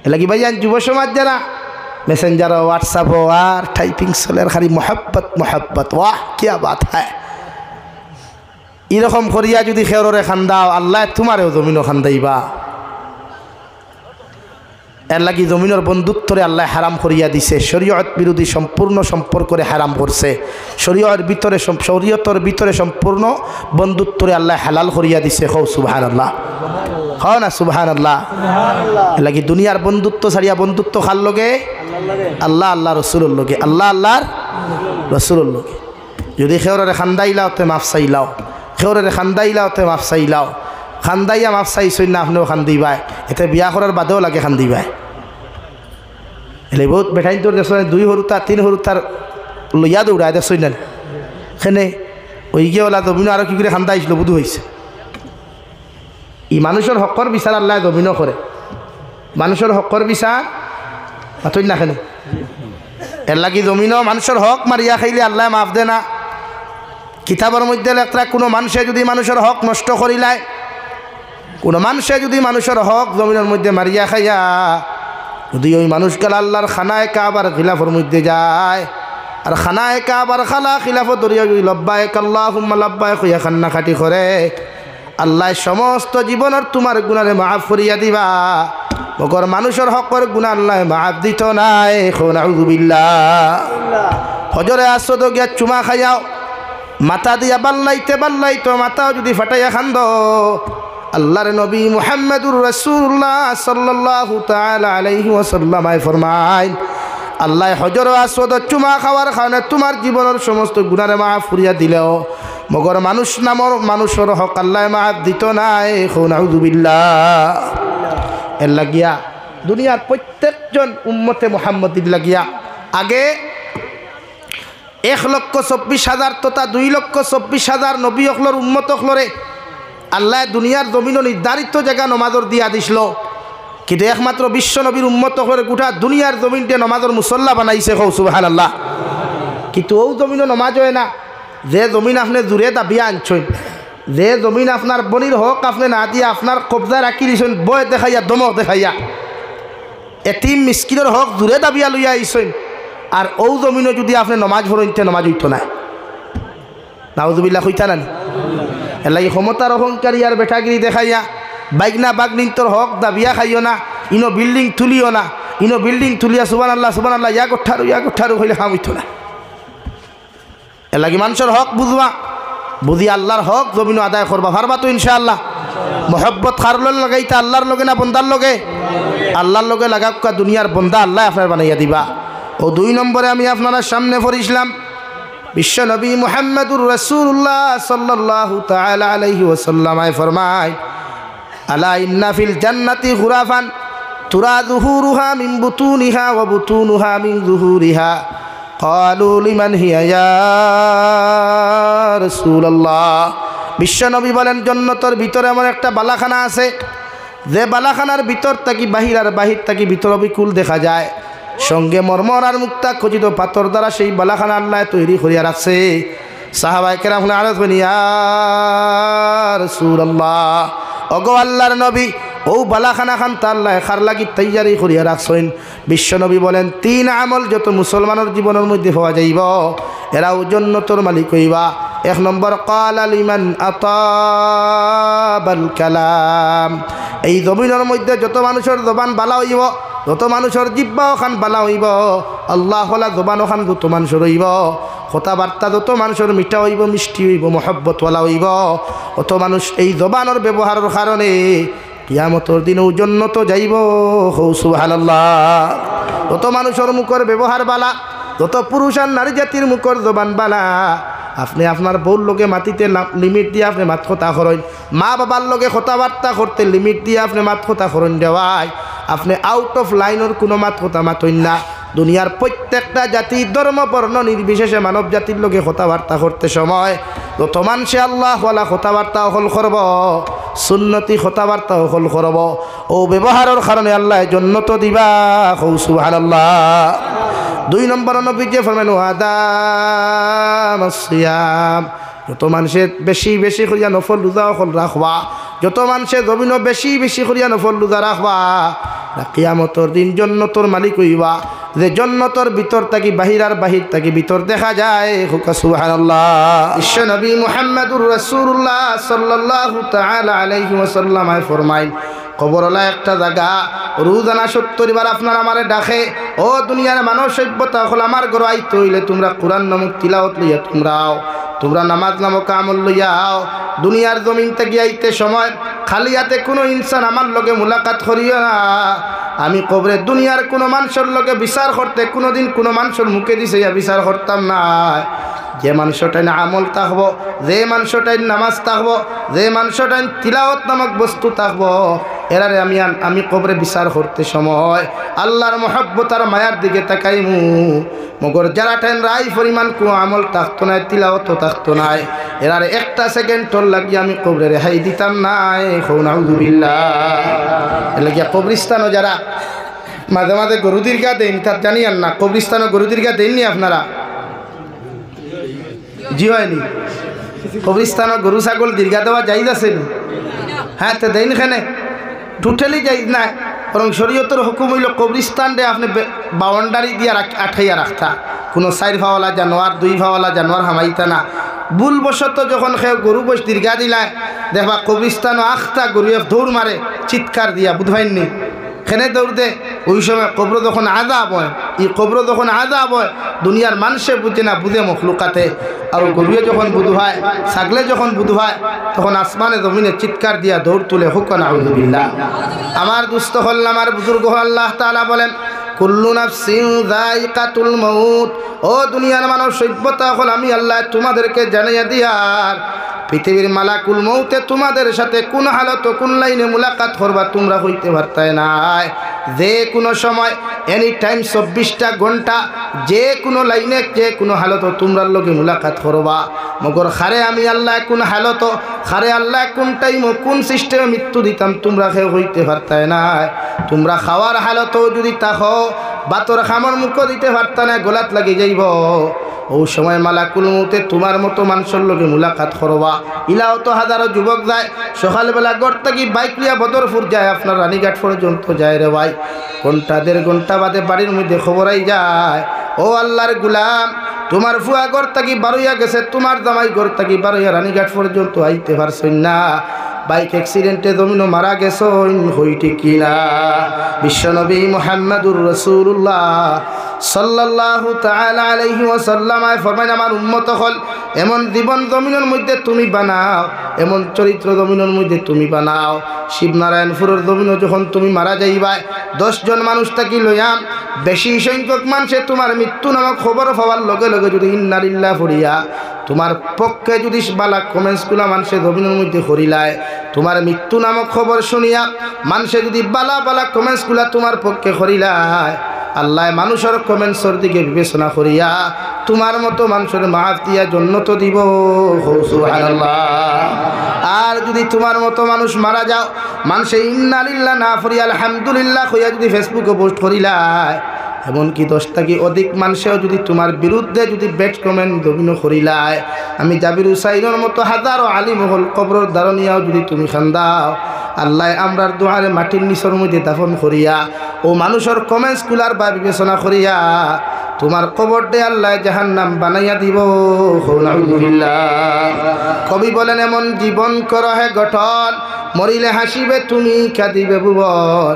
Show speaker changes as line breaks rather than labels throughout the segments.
এলাকি ভাইয়ান যুব সমাজ যারা মেসেঞ্জার হোয়াটসঅ্যাপ আর টাইপিং চলে খালি মোহাব্বত মোহাব্বত, ওয়াহ কিয়া বাত হ্যাঁ। এরকম করিয়া যদি খেররে খান্দাও আল্লাহ তোমারেও জমিনও খান্দাইবা। এর লাগি জমিনের বন্ধুত্বরে আল্লাহ হারাম করিয়া দিছে, শরীয়ত বিরোধী সম্পূর্ণ সম্পর্করে হারাম করছে। শরীয়তর ভিতরে সম্পূর্ণ বন্ধুত্বরে আল্লাহ হালাল করিয়া দিছে। হও সুবহানাল্লাহ, হও না সুবহানাল্লাহ। এর লাগি দুনিয়ার বন্ধুত্ব ছাড়িয়া বন্ধুত্ব খার লগে আল্লাহ আল্লাহ রসুলের লগে, আল্লাহ আল্লাহর রসুলের লগে। যদি খেওরে খান্দাইলাও তে মাফ চাইলাও, খেওরে খান্দাইলাও তে মাফ চাইলাও, খান্দাইয়া মাফ চাইছই না আপনিও খান্দিবাই, এতে বিয়া করার বাদেও লাগে খান্দিবাই। এলে বহুত বেঠাইন তোর দেশ 2 সৰুতা 3 সৰুতার লইয়া দৌড়ায় দেখছই না সেনে ওই গিয়ে ওলা জমিন আরো কি করে খান্দাইছিল বুধু হয়েছে। ই মানুষের হকর বিচার আল্লাহ জমিনও করে, মানুষের হকর বিচার মাতই না খেলে। এর লাগি জমিনও মানুষের হক মারিয়া খাইলে আল্লাহ মাফ দে না। কিতাবের মধ্যে লেখা কোনো মানুষে যদি মানুষের হক নষ্ট করিলায়, কোনো মানুষে যদি মানুষের হক জমিনের মধ্যে মারিয়া খাইয়া যদি ওই মানুষগুলো আল্লাহর খানায় কাবার খিলাফের মধ্যে যায়, আর খানায় কাবার খালা খিলাফত ধরিয়া যদি লব্বাইক আল্লাহুম্মা লব্বাইক হইয়া খান্না খাটি করে, আল্লাহ সমস্ত জীবনের তোমার গুনারে মাফ করিয়া দিবা। মগর মানুষের হকের গুনাহ আল্লাহ মাফ দিত নাই। নাউযু বিল্লাহ। হজরে আসদ গিয়া চুমা খাইয়াও মাথা দিয়া বাল্লাইতে মাথাও যদি ফাটাইয়া খান্দ, আল্লাহর নবী মুহাম্মদুর রাসূলুল্লাহ সাল্লাল্লাহু তাআলা আলাইহি ওয়াসাল্লাম ফরমায়, আল্লাহ হজর আসদ চুমা খাওয়ার কারণে তোমার জীবনের সমস্ত গুনারে মাফ করিয়া দিলেও মগর মানুষ নামর মানুষের হক আল্লাহ মাফ দিত নাই। নাউযু বিল্লাহ। এর লাগিয়া দুনিয়ার প্রত্যেকজন উম্মতে মুহাম্মদির লাগিয়া আগে 1,24,000 তথা 2,24,000 নবী অখলর উম্মত অখলরে আল্লাহ দুনিয়ার জমিনও নির্ধারিত জায়গা নমাজর দিয়া দিছিল, কিন্তু একমাত্র বিশ্ব নবীর উম্মত অখলরে গোটা দুনিয়ার জমিনতে নমাজর মুসল্লা বানাইছে। হও সুবহানাল্লাহ। কিন্তু ও জমিনও নমাজ হয় না, যে জমিন আপনি জোরে দাবিয়া আনছেন, যে জমিন আপনার বনির হক আপনি না দিয়ে আপনার কবজায় রাখি দিয়েছেন, বয় দেখাইয়া দমক দেখাইয়া এতিম মিসকিনের হক জোরে দাবিয়া লইয়া আইছেন, আর ও জমিনও যদি আপনি নমাজ ভরইতে নমাজ হইত না। নাউযুবিল্লাহ হইতা না। এর লাগি ক্ষমতার অহংকারী আর বেঠাগিরি দেখাইয়া বাইকনা বাগনিন্তর হক দাবিয়া খাইও না, ইনো বিল্ডিং তুলিও না, ইনো বিল্ডিং তুলিয়া সুবহানাল্লাহ সুবহানাল্লাহ ইয়া কোঠারু হইলে কাম হইত না। এর লাগি মানুষের হক বুঝবা, বুঝি আল্লাহর হক জমিনও আদায় করবা, পারবা তো ইনশাআল্লাহ। মহব্বত খারল লাগাইতা আল্লাহর লগে না বন্দার লগে? আল্লাহর লগে লাগাকা দুনিয়ার বন্দা আল্লাহ আপনার বানাইয়া দিবা। ও 2 নম্বরে আমি আপনার সামনে পড়িছিলাম বিশ্ব নবী মুহাম্মদুর রাসূলুল্লাহ সাল্লাল্লাহু তাআলা আলাইহি ওয়াসাল্লাম ফরমায়, আলা ইন্না ফিল জান্নাতি গুরাফান তুরা যুহুরুহা মিন বুতুনিহা ওয়া বুতুনুহা মিন যুহুরিহা। ক্বালু লিমান হিয়া ইয়া রাসূলুল্লাহ। বিশ্ব নবী বলেন, জান্নাতের ভিতরে এমন একটা বালাখানা আছে, যে বালাখানার ভিতর থাকি বাহির আর বাহির থাকি ভিতর অবিকুল দেখা যায়, সঙ্গে মরমর আর মুক্তা খচিত পাথর দ্বারা সেই বালাখানা আল্লাহ তৈরি করিয়া রাখছে। সাহাবায়ে কেরাম আরজ করেন, ইয়া রাসূলুল্লাহ, ওগো আল্লাহর নবী, ও বালাখানা খান তা আল্লাহ খার লাগি তৈয়ারি করিয়া রাখছেন। বিশ্ব নবী বলেন, 3 আমল যত মুসলমানের জীবনের মধ্যে হওয়া যাইব এরাও জান্নাতের মালিক হইবা। 1 নম্বর, ক্বালা লিমান আতাবাল কালাম। এই জমিনের মধ্যে যত মানুষের জবান বালা হইব, যত মানুষের জিহ্বাও খান বালা হইব, আল্লাহ হলা জবানও খান যত মানুষের হইব, কথাবার্তা যত মানুষের মিঠা হইব, মিষ্টি হইব, মহব্বতওয়ালা হইব, অত মানুষ এই জবানের ব্যবহারের কারণে কিয়ামতের দিনেও জান্নাত যাইব। হৌ সুবহানাল্লাহ। যত মানুষের মুখের ব্যবহার বালা, যত পুরুষ আর নারী জাতির মুখের জবান বালা, আপনি আপনার বউর লগে মাতিতে লিমিট দিয়ে আপনি মাত কথা করেন, মা বাবার লগে কথাবার্তা করতে লিমিট দিয়ে আপনি মাত কথা করেন দেওয়ায়, আপনি আউট অফ লাইনের কোনো মাত কথা মাতইন না। দুনিয়ার প্রত্যেকটা জাতি ধর্ম বর্ণ নির্বিশেষে মানব জাতির লগে কথাবার্তা করতে সময় যত মানুষে আল্লাহ ওয়ালা কথাবার্তা হল করব, সুন্নতি কথাবার্তা হল করব, ও ব্যবহারের কারণে আল্লাহ জান্নাত দিবা। হৌ সুবহানাল্লাহ। 2 নম্বর নবী যে ফরমানো আদাম সিয়াম, যত মানুষে বেশি বেশি করিয়া নফল রোজা হল রাখবা, যত মানুষে জমিনও বেশি বেশি করিয়া নফল রোজা রাখবা, কিয়ামতর দিন জান্নাতের মালিক হইবা যে জান্নাতের ভিতর থাকি বাহির আর বাহির থাকি ভিতর দেখা যায় হুকা সুবহানাল্লাহ বিশ্ব নবী মুহাম্মদুর রাসূলুল্লাহ সাল্লাল্লাহু তাআলা আলাইহি ওয়াসাল্লাম ফরমাইন কবরলা একটা জায়গা রোজানা 70 বার আপনার আমারে ডাকে ও দুনিয়ার মানুষ সভ্যতা হল আমার ঘর আইতে হইলে তোমরা কোরআন নামক তিলাওয়াত লইয়া তোমরা নামাজ নামক আমল লইয়া আও দুনিয়ার জমিন থেকে আইতে সময় খালি হাতে কোনো ইনসান আমার লগে মুলাকাত করিও না আমি কবরে দুনিয়ার কোনো মানুষের লগে বিচার করতে কোনোদিন কোনো মানুষের মুখে দিছে বিচার করতাম না যে মানুষটাই না আমল থাকবো যে মানুষটাই নামাজ থাকবো যে মানুষটাই তিলাওয়াত নামক বস্তু থাকবো এরারে আমি কবরে বিচার করতে সময় আল্লাহর মহব্বত আর মায়ার দিকে তাকাইমু মগর যারা টাইম রাই পরিমাণ কোনো আমল থাকতো না তিলাওয়াতও থাকতো না এরারে একটা সেকেন্ড তোর লাগিয়ে আমি কবরে রেহাই দিতাম না নাউযুবিল্লাহ এর লাগিয়া কবরিস্তানও যারা মাঝে মাঝে গরু দীর্ঘা দেন তার জানিয়ান না কবরিস্তানও গরু দীর্ঘা দেননি আপনারা জি হয়নি কবরিস্তানও গরু ছাগল দীর্ঘা দেওয়া যাইজ আছে নি হ্যাঁ তো দেন এখানে টোটালি যাইজ না বরং শরীয়তের হুকুম হইল কবরিস্তান রে আপনি বাউন্ডারি দিয়ে আঠাইয়া রাখতা কোনো 4 ভাওয়ালা জানোয়ার 2 ভাওয়ালা জানোয়ার হামাইতা না ভুলবশত যখন সে গরু বস দীর্ঘা দিলায় দেখবা কবরিস্তানও আখতা গরু দৌড় মারে চিৎকার দিয়া বুঝবাইননি খেনে দৌড় দে ওই সময় কবর যখন আযাব হয় এই কবর যখন আযাব হয় দুনিয়ার মানুষে বুঝে না বুঝে মখলুকাতে আর গরুয়ে যখন বুধ হয় ছাগলে যখন বুধ হয় তখন আসমানে জমিনে চিৎকার দিয়া দৌড় তুলে হুক নাউযুবিল্লাহ আমার দুস্থ হল আমার বুজুর্গ আল্লাহ তাআলা বলেন কুল্লু নাফসিন যায়িকাতুল মাউত ও দুনিয়ার মানুষ সভ্যতা হল আমি আল্লাহ তোমাদেরকে জানাইয়া দিয়ার পৃথিবীর মালাকুল মৌতে তোমাদের সাথে কোন হালত কোন লাইনে মুলাকাত করবা তোমরা হইতে পারতাই নাই যে কোনো সময় এনি টাইম 24টা ঘন্টা যে কোনো লাইনে যে কোনো হালত তোমরা লগে মুলাকাত করবা মগর খারে আমি আল্লাহ কোন হালত খারে আল্লাহ কোন টাইম কোন সিস্টেমে মৃত্যু দিতাম তোমরা খেয়ে হইতে পারতাই নাই তোমরা খাওয়ার হালত যদি তাকো বাতর খামর মুখ দিতে পারতা না গলাত লাগি যাইব ও সময় মালাকুল মৌতে তোমার মতো মানুষের লগে মুলাকাত করবা ইলাও তো হাজারো যুবক যায় সকালবেলা গড় থেকে বাইক লিয়া বদরপুর যায় আপনার রানীঘাট পর্যন্ত যায় রে ভাই ঘন্টা 1.5 ঘন্টা বাদে বাড়ির মধ্যে খবরাই যায় ও আল্লাহর গুলাম তোমার ফুয়া গড় থেকে বারোইয়া গেছে তোমার জামাই গড় থেকে বারোইয়া রানীঘাট পর্যন্ত আইতে পারছেন না বাইক অ্যাক্সিডেন্টে জমিনো মারা গেছেন হইটি কিনা বিশ্বনবী মুহাম্মদুর রাসূলুল্লাহ সাল্লাল্লাহু তাআলা আলাইহি ওয়াসাল্লাম ফরমায় আমার উম্মত হল এমন জীবন জমিনের মধ্যে তুমি বানাও এমন চরিত্র জমিনের মধ্যে তুমি বানাও শিবনারায়ণপুরের জমিনে যখন তুমি মারা যাইবা 10 জন মানুষ থাকি লইয়াম বেশি সংখ্যক মানুষে তোমার মৃত্যু নামক খবর পাওয়ার লগে লগে যদি ইন্না লিল্লাহ পড়িয়া তোমার পক্ষে যদি বালা কমেন্টসগুলা মানুষে জমিনের মধ্যে করিলায় তোমার মৃত্যু নামক খবর শুনিয়া মানুষে যদি বালা বালা কমেন্টসগুলা তোমার পক্ষে করিলায় আল্লাহ মানুষের কমেন্টসের দিকে বিবেচনা করিয়া তোমার মতো মানুষের মাফ দিয়া জান্নাত দিব সুবহানাল্লাহ আর যদি তোমার মতো মানুষ মারা যাও মানুষে ইন্না লিল্লাহ না পড়িয়া আলহামদুলিল্লাহ কইয়া যদি ফেসবুকে পোস্ট করিলায় এমনকি 10 থেকে অধিক মানুষেও যদি তোমার বিরুদ্ধে যদি ব্যাড কমেন্ট দমিনো করিলায় আমি জাবির হুসাইনের মতো হাজারো আলিম হল কবরের দারণিয়াও যদি তুমি খান্দাও আল্লাহ আমরার দুয়ারে মাটির নিচের মধ্যে দাফন করিয়া ও মানুষের কমেন্টস গুলার বা বিবেচনা করিয়া তোমার কবর দে আল্লাহ জাহান্নাম বানাইয়া দিব নাউযুবিল্লাহ কবি বলেন এমন জীবন করো হে গঠন মরিলে হাসিবে তুমি কাঁদিবে ভুবন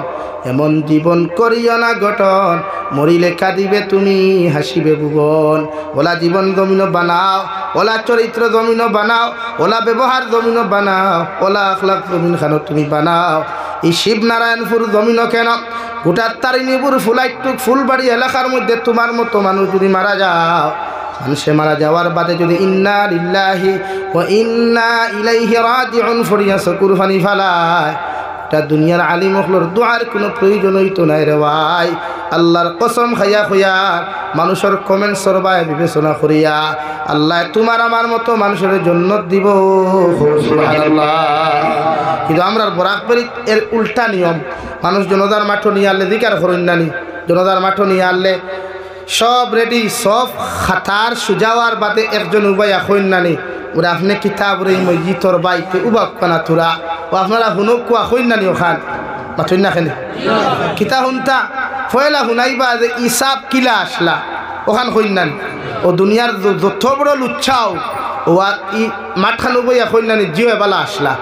এমন জীবন করিও না গঠন মরিলে কাঁদিবে তুমি হাসিবে ভুবন ওলা জীবন জমিন বানাও ওলা চরিত্র জমিন বানাও ওলা ব্যবহার জমিন বানাও ওলা আখলাক জমিন খানো তুমি বানাও এই শিবনারায়ণপুর জমিন কেন গোটা তারিণীপুর ফুলাইটুক ফুলবাড়ি এলাকার মধ্যে তোমার মতো মানুষ যদি মারা যাও মানুষে মারা যাওয়ার বাদে যদি ইন্না লিল্লাহি ওয়া ইন্না ইলাইহি রাজিউন ফরিয়া চকুর ফানি ফালায় তা দুনিয়ার আলিম হলর দোয়ার কোনো প্রয়োজন হইতো নাই রে ভাই আল্লাহর কসম খাইয়া খুইয়া মানুষের কমেন্ট সরবায় বিবেচনা করিয়া আল্লাহ তোমার আমার মতো মানুষের জান্নাত দিব সুবহানাল্লাহ কিন্তু আমরা বরাকবারি এর উল্টা নিয়ম মানুষ জনতার মাঠ নিয়ে আনলে দিকার করেন নানি জনতার মাঠ নিয়ে আনলে সব রেডি সব খাতার সুজাওয়ার বাদে একজন উবাই এখন নানি ওরা আপনি কিতাব রে মসজিদর বাইতে উবাক কানা তোরা ও আপনারা হুনক কুয়া হইন নানি ওখান মাথুন না খেলে কিতা শুনতা ফয়লা শুনাইবা যে ইসাব কিলা আসলা ওখান কইনান ও দুনিয়ার যত বড় লুচ্ছাও ও ই মাঠখানো বইয়া কইনানি জিও বালা আসলা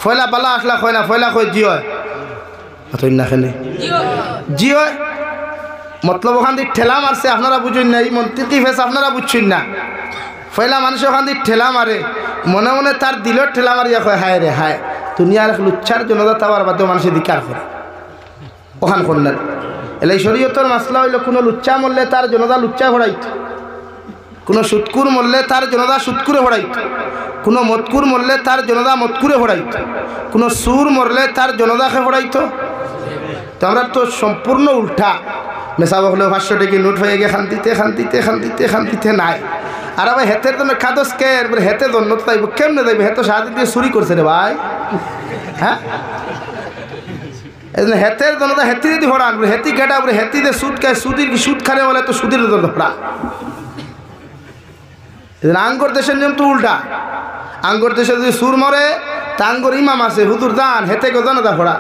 ফয়লা বালা আসলা কয় না ফয়লা কই জিও মাথুন না খেলে জিও মতলব ওখান দিয়ে ঠেলা মারছে আপনারা বুঝুন না এই মন্ত্রী ফেস আপনারা বুঝছেন না ফয়লা মানুষ ওখান দিয়ে ঠেলা মারে মনে মনে তার দিলের ঠেলা মারিয়া কয় হায় রে হায় দুনিয়ার লুচ্ছার জনতা তাওয়ার বাদে মানুষের দিকার করে ওখান কন্যার এলে শরীয়তের মাসলা হইল কোনো লুচ্চা মরলে তার জনতা লুচ্চা ভরাইত কোনো সুৎকুর মরলে তার জনতা সুৎকুরে ভরাইত কোনো মতকুর মরলে তার জনতা মতকুরে ভরাইত কোনো সুর মরলে তার জনতাকে ভরাইত তো আমরা তো সম্পূর্ণ উল্টা মেসাব হলে 500 টাকা নোট হয়ে গিয়ে খান্তিতে নাই আর ভাই হেতের জন্য খাদস কে হেতে জন্য তো তাইব কেমনে যাইব হেতো সাহায্য দিয়ে চুরি করছে রে ভাই হ্যাঁ হেতের জন্য তো হেতি যদি ভরান হেতি কেটা হেতি দিয়ে সুদ খায় সুদ খারে বলে তো সুদের জন্য ভরা আঙ্গর দেশের নিয়ম তো উল্টা আঙ্গর দেশে যদি সুর মরে তা আঙ্গর ইমাম আছে হুদুর দান হেতে কেউ জানা ভরা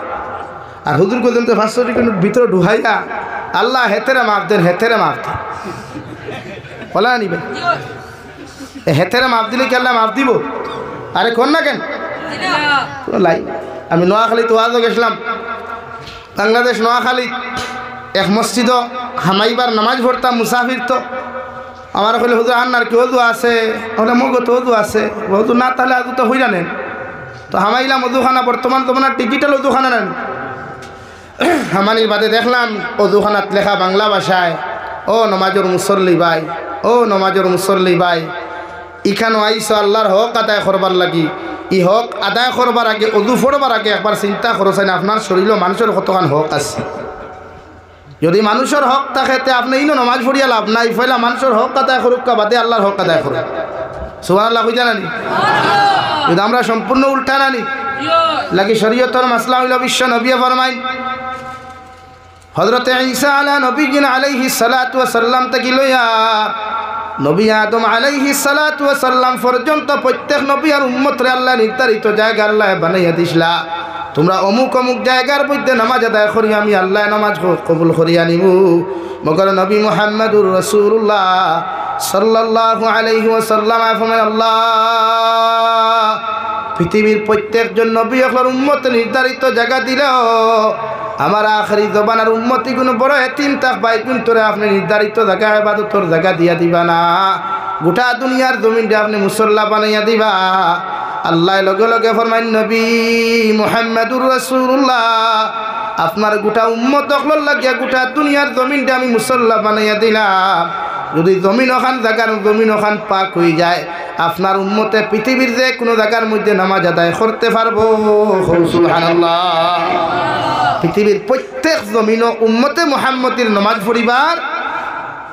আর হুদুর পর্যন্ত 500 টাকা ভিতরে ঢুকাইয়া আল্লাহ হেতেরে মাফ দেন বলা নিবে হেতেরে মাফ দিলে কি আল্লাহ মাফ দিব আরে কোন না কেন লাই আমি নোয়াখালী তো আজও গেছিলাম বাংলাদেশ নোয়াখালী এক মসজিদ হামাইবার নামাজ পড়তাম মুসাফির তো আমার কইলে হুজুর আন্নার কি ওদু আছে বলে মগো তো ওদু আছে ওদু না তাহলে আদু তো হইরা নেন তো হামাইলাম ওদুখানা বর্তমান তোমার ডিজিটাল ওদুখানা নেন হামানির বাদে দেখলাম ওদুখানাত লেখা বাংলা ভাষায় ও নমাজর মুসল্লি ভাই ইখানো আইসো আল্লাহর হক আদায় করবার লাগি ই হক আদায় করবার আগে ওদু ফোড়বার আগে একবার চিন্তা করছেন আপনার শরীর মানুষের কতখান হক আছে যদি মানুষের হক থাকে তে আপনি ইনো নমাজ পড়িয়া লাভ নাই ফেলা মানুষের হক আদায় করুক বাদে আল্লাহর হক আদায় করুক সুবহানাল্লাহ কই জানানি যদি আমরা সম্পূর্ণ উল্টা নানি লাগি শরীয়তের মাসলা হইল বিশ্ব নবী ফরমাইন হযরত ঈসা আলা নবীজিন আলাইহিস সালাতু ওয়াস সালাম থেকে লইয়া নবী আদম আলাইহিস সালাতু ওয়াস সালাম পর্যন্ত প্রত্যেক নবী আর উম্মতরে আল্লাহ নির্ধারিত জায়গা আল্লাহ বানাইয়া দিছলা তোমরা অমুক অমুক জায়গার মধ্যে নামাজ আদায় করি আমি আল্লাহ নামাজ কবুল করিয়া নিবু মগর নবী মুহাম্মদুর রাসূলুল্লাহ সাল্লাল্লাহু আলাইহি ওয়াসাল্লাম ফরমান আল্লাহ পৃথিবীর প্রত্যেকজন নবী হলোর উম্মত নির্ধারিত জায়গা দিলেও আমার আখরি জবানার উম্মতি কোনো বড় এতিম তাক ভাই কিন্তু আপনি নির্ধারিত জায়গা ইবাদতের জায়গা দিয়া দিবা না গোটা দুনিয়ার জমিনটা আপনি মুসল্লা বানাইয়া দিবা আল্লাহ লগে লগে ফরমাইন নবী মুহাম্মদুর রাসূলুল্লাহ আপনার গোটা উম্মত হলোর লাগিয়া গোটা দুনিয়ার জমিনটা আমি মুসল্লা বানাইয়া দিলাম যদি জমিন ওখান পাক হয়ে যায় আপনার উম্মতে পৃথিবীর যে কোনো জায়গার মধ্যে নামাজ আদায় করতে পারবো সুবহানাল্লাহ পৃথিবীর প্রত্যেক জমিন উম্মতে মুহাম্মদের নামাজ পড়িবার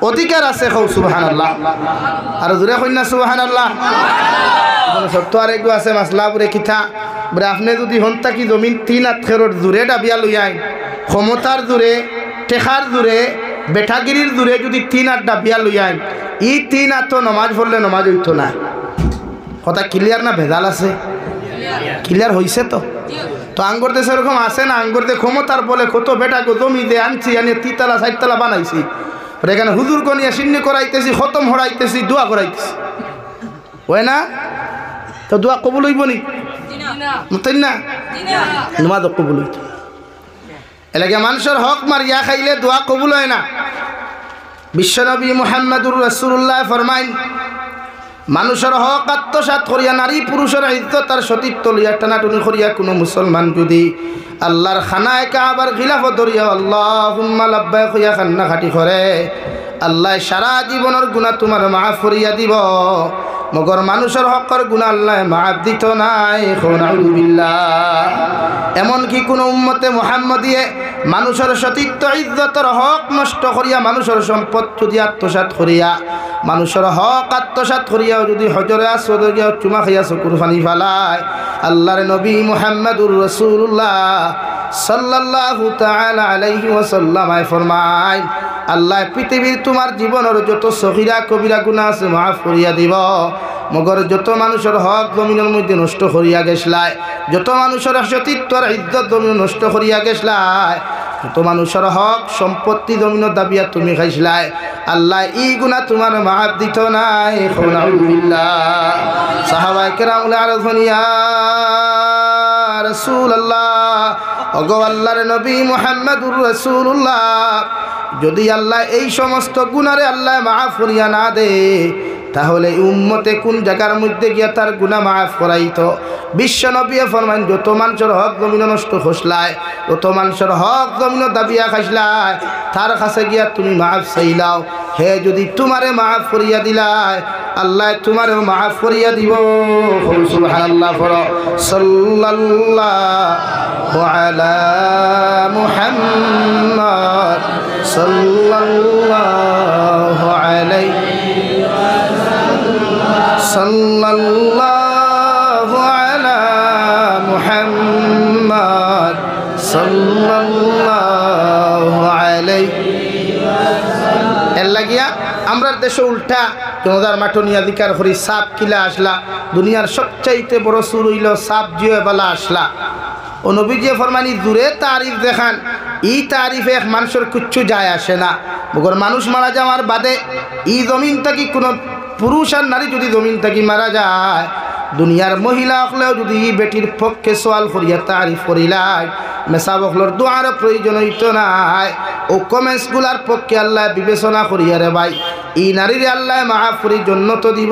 অধিকার আছে সুবহানাল্লাহ আর জোরে কইনা সুবহানাল্লাহ সত্য আর একটু আছে মাসলাপুরে কিথা বলে আপনি যদি হন্তা কি জমিন 3 আত্রের জোরে ডাবিয়া লইয়াই ক্ষমতার জোরে টেকার জোরে বেঠাগিরির জোরে যদি 3 আট ডাবিয়া লইয়াই ই 3 আট তো নমাজ পড়লে নমাজ হইতো না কথা ক্লিয়ার না ভেজাল আছে ক্লিয়ার হইছে তো আঙ্গুর দেশে এরকম আছে না আঙ্গুর দে ক্ষমতার বলে কত বেটাকে জমি দিয়ে আনছি আনি 3 তলা 4 তলা বানাইছি এখানে হুজুর গনিয়া সিন্নি করাইতেছি খতম হরাইতেছি দোয়া করাইতেছি হয় না তো দোয়া কবুল হইব নি মতন না নমাজ কবুল হইত এলাকা মানুষের হক মারিয়া খাইলে দোয়া কবুল হয় না বিশ্বনবী মুহাম্মদুর রাসূলুল্লাহ ফরমাইন মানুষের হক আত্মসাৎ করিয়া নারী পুরুষের ইজ্জত আর সতীত্ব লইয়া টানাটুনি করিয়া কোনো মুসলমান যদি আল্লাহর খানায় কাবার খিলাফত ধরিয়া আল্লাহুম্মা লাব্বাইক কইয়া কান্নাকাটি করে আল্লাহ সারা জীবনের গুনাহ তোমার মাফ করিয়া দিব মগর মানুষের হকের গুনাহ আল্লাহ মাফ দিত নাই নাউযুবিল্লাহ এমন কি কোন উম্মতে মুহাম্মদিয়ে মানুষের সতীত্ব ইজ্জতের হক নষ্ট করিয়া মানুষের সম্পদ যদি আত্মসাৎ করিয়া মানুষের হক আত্মসাৎ করিয়া যদি হজরে আসওয়াদ গিয়া চুমা খাইয়া চকুর পানি ফালায় আল্লাহর নবী মুহাম্মদুর রাসূলুল্লাহ সাল্লাল্লাহু তাআলা আলাইহি ওয়াসাল্লাম ফরমায় আল্লাহ পৃথিবীর তোমার জীবনের যত সগীরা কবিরা গুনাহ আছে মাফ করিয়া দিব মগর যত মানুষের হক জমিনের মধ্যে নষ্ট করিয়া গেছলাই, যত মানুষের সতীত্বর ইজ্জত জমিন নষ্ট করিয়া গেছলাই, যত মানুষের হক সম্পত্তি জমিনের দাবিয়া তুমি খাইছলাই, আল্লাহ ই গুনাহ তোমার মাফ দিত নাই। নাউযুবিল্লাহ। সাহাবায়ে কেরাম আরজুন ইয়া রাসূলুল্লাহ, ওগো আল্লাহর নবী মুহাম্মদুর রাসূলুল্লাহ, যদি আল্লাহ এই সমস্ত গুনারে আল্লাহ মাফ করিয়া না দে, তাহলে উম্মতে কোন জায়গার মধ্যে গিয়া তার গুনাহ মাফ করাইতো? বিশ্ব নবী ফরমান, যত মানুষের হক জমিন নষ্ট খসলায়, যত মানুষের হক জমিন দাবিয়া খাইছলাই, তার কাছে গিয়া তুমি মাফ চাইলাও, হে যদি তোমারে মাফ করিয়া দিলায়, আল্লাহ তোমারেও মাফ করিয়া দিব। সুবহানাল্লাহ। পড়ো সাল্লাল্লাহু আলা মুহাম্মদ সাল্লাল্লাহু আলাইহি সাল্লাল্লাহু আলা মুহাম্মদ সাল্লাল্লাহু আলাইহি। এর লাগিয়া আমরা দেশে উল্টা জনতার মাঠো নিয়ে অধিকার করি, সাপ কিলা আসলা, দুনিয়ার সবচাইতে বড় সুর হইল সাপ জিয়ে বেলা আসলা। ও নবীজি ফরমানি দূরে তারিফ দেখান, ই তারিফে এক মানুষের কিচ্ছু যায় আসে না। মগর মানুষ মারা যাওয়ার বাদে ই জমিন থাকি কোনো পুরুষ আর নারী যদি জমিন থাকি মারা যায়, দুনিয়ার মহিলা হলেও যদি বেটির পক্ষে সোয়াল করিয়া তারিফ করিলাই, মেসাবকলর দোয়ার প্রয়োজন হইত নাই। ও কমেন্টসগুলার পক্ষে আল্লাহ বিবেচনা করিয়া রে ভাই, ই নারীর আল্লাহ মাফ করি জন্নত দিব।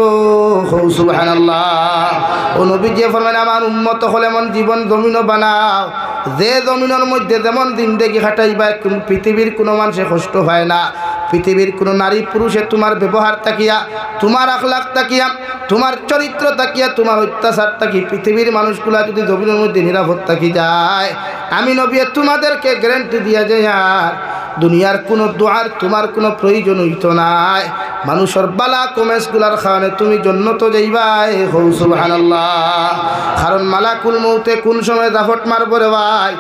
সুবহানাল্লাহ। ও নবীজি ফরমান, আমার উম্মত হলে এমন জীবন জমিনও বানাও, যে জমিনের মধ্যে যেমন জিন্দেগি খাটাইবা পৃথিবীর কোনো মানুষে কষ্ট হয় না। পৃথিবীর কোনো নারী পুরুষে তোমার ব্যবহার তাকিয়া, তোমার আখলাক তাকিয়া, তোমার চরিত্র তাকিয়া, তোমার অত্যাচার তাকি পৃথিবীর মানুষগুলা যদি জমিনের মধ্যে নিরাপদ থাকি যায়, আমি নবী তোমাদেরকে গ্যারান্টি দিয়া যায় আর দুনিয়ার কোনো দোয়ার তোমার কোনো প্রয়োজন হইতো নাই। মানুষের বালা কমেন্টসগুলার কারণে তুমি জন্নত যাইবাই। সুবহানাল্লাহ। কারণ মালাকুল মৌতে কোন সময় দাফট মারবো রে ভাই,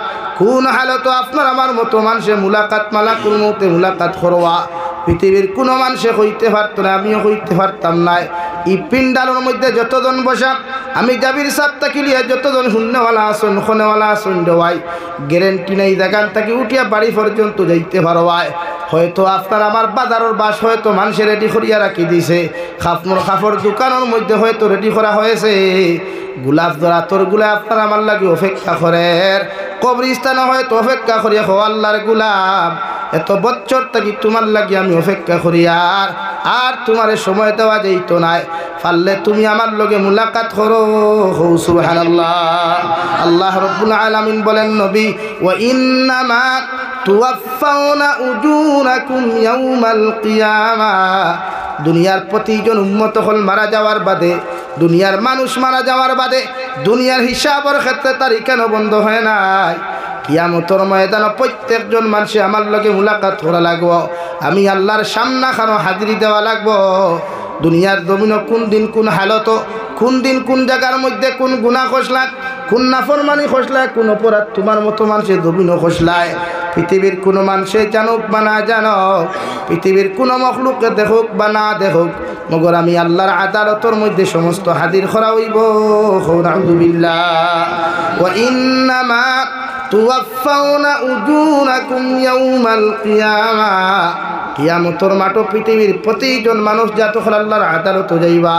কোন হালত আপনার আমার মতো মানুষে মুলাকাত মালাকুল মৌতে মুলাকাত করবা, পৃথিবীর কোনো মানুষে হইতে পারতো না, আমিও হইতে পারতাম না। এই পিন্ডালের মধ্যে যতজন বসা, আমি জাবির সাহ তাকিলিয়া যতজন শূন্যওয়ালা আসন খনেওয়ালা আসন দেওয়াই, গ্যারেন্টি নেই জায়গান তাকে উঠিয়া বাড়ি পর্যন্ত যাইতে পারবাই। হয়তো আপনার আমার বাজারের বাস হয়তো মানুষের রেডি করিয়া রাখি দিছে, কাপড় দোকানের মধ্যে হয়তো রেডি করা হয়েছে, গোলাপ ধরা তোরগুলা আপনার আমার লাগে অপেক্ষা করে, কবরস্থানে হয়তো অপেক্ষা করিয়া হো আল্লাহর গোলাপ এত বছর থাকি তোমার লাগি আমি অপেক্ষা করি, আর তোমার সময় দেওয়া যাইত নাই, পারলে তুমি আমার লগে মুলাকাত করো। সুবহানাল্লাহ। আল্লাহ রাব্বুল আলামিন বলেন, নবী ওয়া ইন্নামা তুওয়াফাউনা উজুরাকুম ইয়াউমাল কিয়ামাহ, দুনিয়ার প্রতিজন উম্মত হল মারা যাওয়ার বাদে, দুনিয়ার মানুষ মারা যাওয়ার বাদে দুনিয়ার হিসাবের ক্ষেত্রে তার কেন বন্ধ হয় নাই? কিয়ামতের ময়দানে প্রত্যেকজন মানুষে আমার লগে মুলাকাত করা লাগবো, আমি আল্লাহর সামনে খানো হাজিরি দেওয়া লাগবো। দুনিয়ার জমিন কোন দিন কোন হালত, কোন দিন কোন জায়গার মধ্যে কোন গুনাহ খসলায়, কোন নাফরমানি খসলায়, কোন অপরাধ তোমার মতো মানুষের জমিন খসলায়, পৃথিবীর কোনো মানুষে জানুক বা না জানুক, পৃথিবীর কোনো মখলুককে দেখুক বা না দেখুক, মগর আমি আল্লাহর আদালতের মধ্যে সমস্ত হাজির করা হইব। নাউযুবিল্লাহ। ওয়া ইন্নামা তুওয়াফাউনা উজুরাকুম ইয়াউমাল কিয়ামাহ, কিয়ামতের মাঠে পৃথিবীর প্রতিজন মানুষ যত হল আল্লাহর আদালতে যাইবা,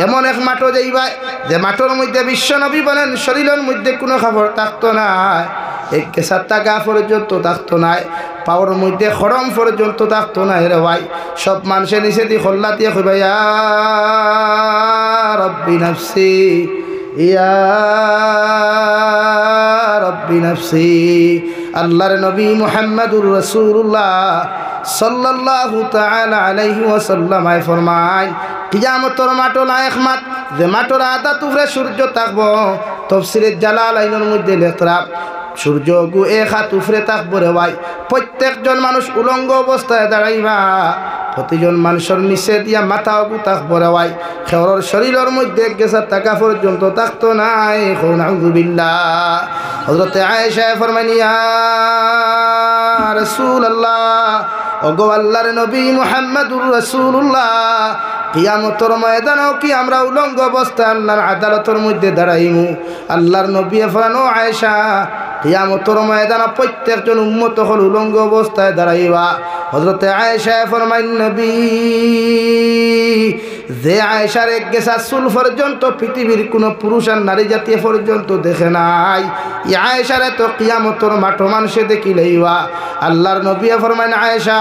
এমন এক মাঠে যাইবা যে মাঠের মধ্যে বিশ্বনবী বলেন শরীরের মধ্যে কোনো খাবার থাকতো না, এক কেসারটা গা পর্যন্ত থাকতো নাই, পাওয়ার মধ্যে খরম পর্যন্ত থাকতো না রে ভাই। সব মানুষের নিচে দিয়ে খোল্লা দিয়ে কইবা ইয়া রব্বি নাফসি, ইয়া রব্বি নাফসি। আল্লাহর নবী মুহাম্মদুর রাসূলুল্লাহ সাল্লাল্লাহু তাআলা আলাইহি ওয়াসাল্লাম ফরমায়, কিয়ামতের মাঠে লায়েক মাঠ, যে মাঠের আধা তুফরে সূর্য থাকবো, তাফসীরে জালালাইনের মধ্যে লেখা সূর্য গু এক হাত উফরে থাকবো রে ভাই। প্রত্যেকজন মানুষ উলঙ্গ অবস্থায় দাঁড়াইবা, প্রতিজন মানুষের নিচে দিয়া মাথা অগু থাকবো রে ভাই, খেওয়ার শরীরের মধ্যে গেছে টাকা পর্যন্ত থাকতো নাই। নাউযুবিল্লাহ। হযরতে আয়েশা ফরমানি, ইয়া রাসূলুল্লাহ, ওগো আল্লাহর নবী মুহাম্মদুর রাসূলুল্লাহ, কিয়ামতের ময়দানেও কি আমরা উলঙ্গ অবস্থায় আল্লাহর আদালতের মধ্যে দাঁড়াইমু? আল্লাহর নবী ফরানো আয়েশা কিয়ামতের ময়দানে প্রত্যেকজন উম্মত হল উলঙ্গ অবস্থায় দাঁড়াইবা। হযরতে আয়েশা ফরমাইন নবী যে আয়েশার এক গেছা চুল পর্যন্ত পৃথিবীর কোনো পুরুষ আর নারী জাতীয় পর্যন্ত দেখে নাই, এই আয়েশারে তো কিয়ামতের মাঠ মানুষে দেখিলেইবা। আল্লাহর নবী ফরমাইন আয়েশা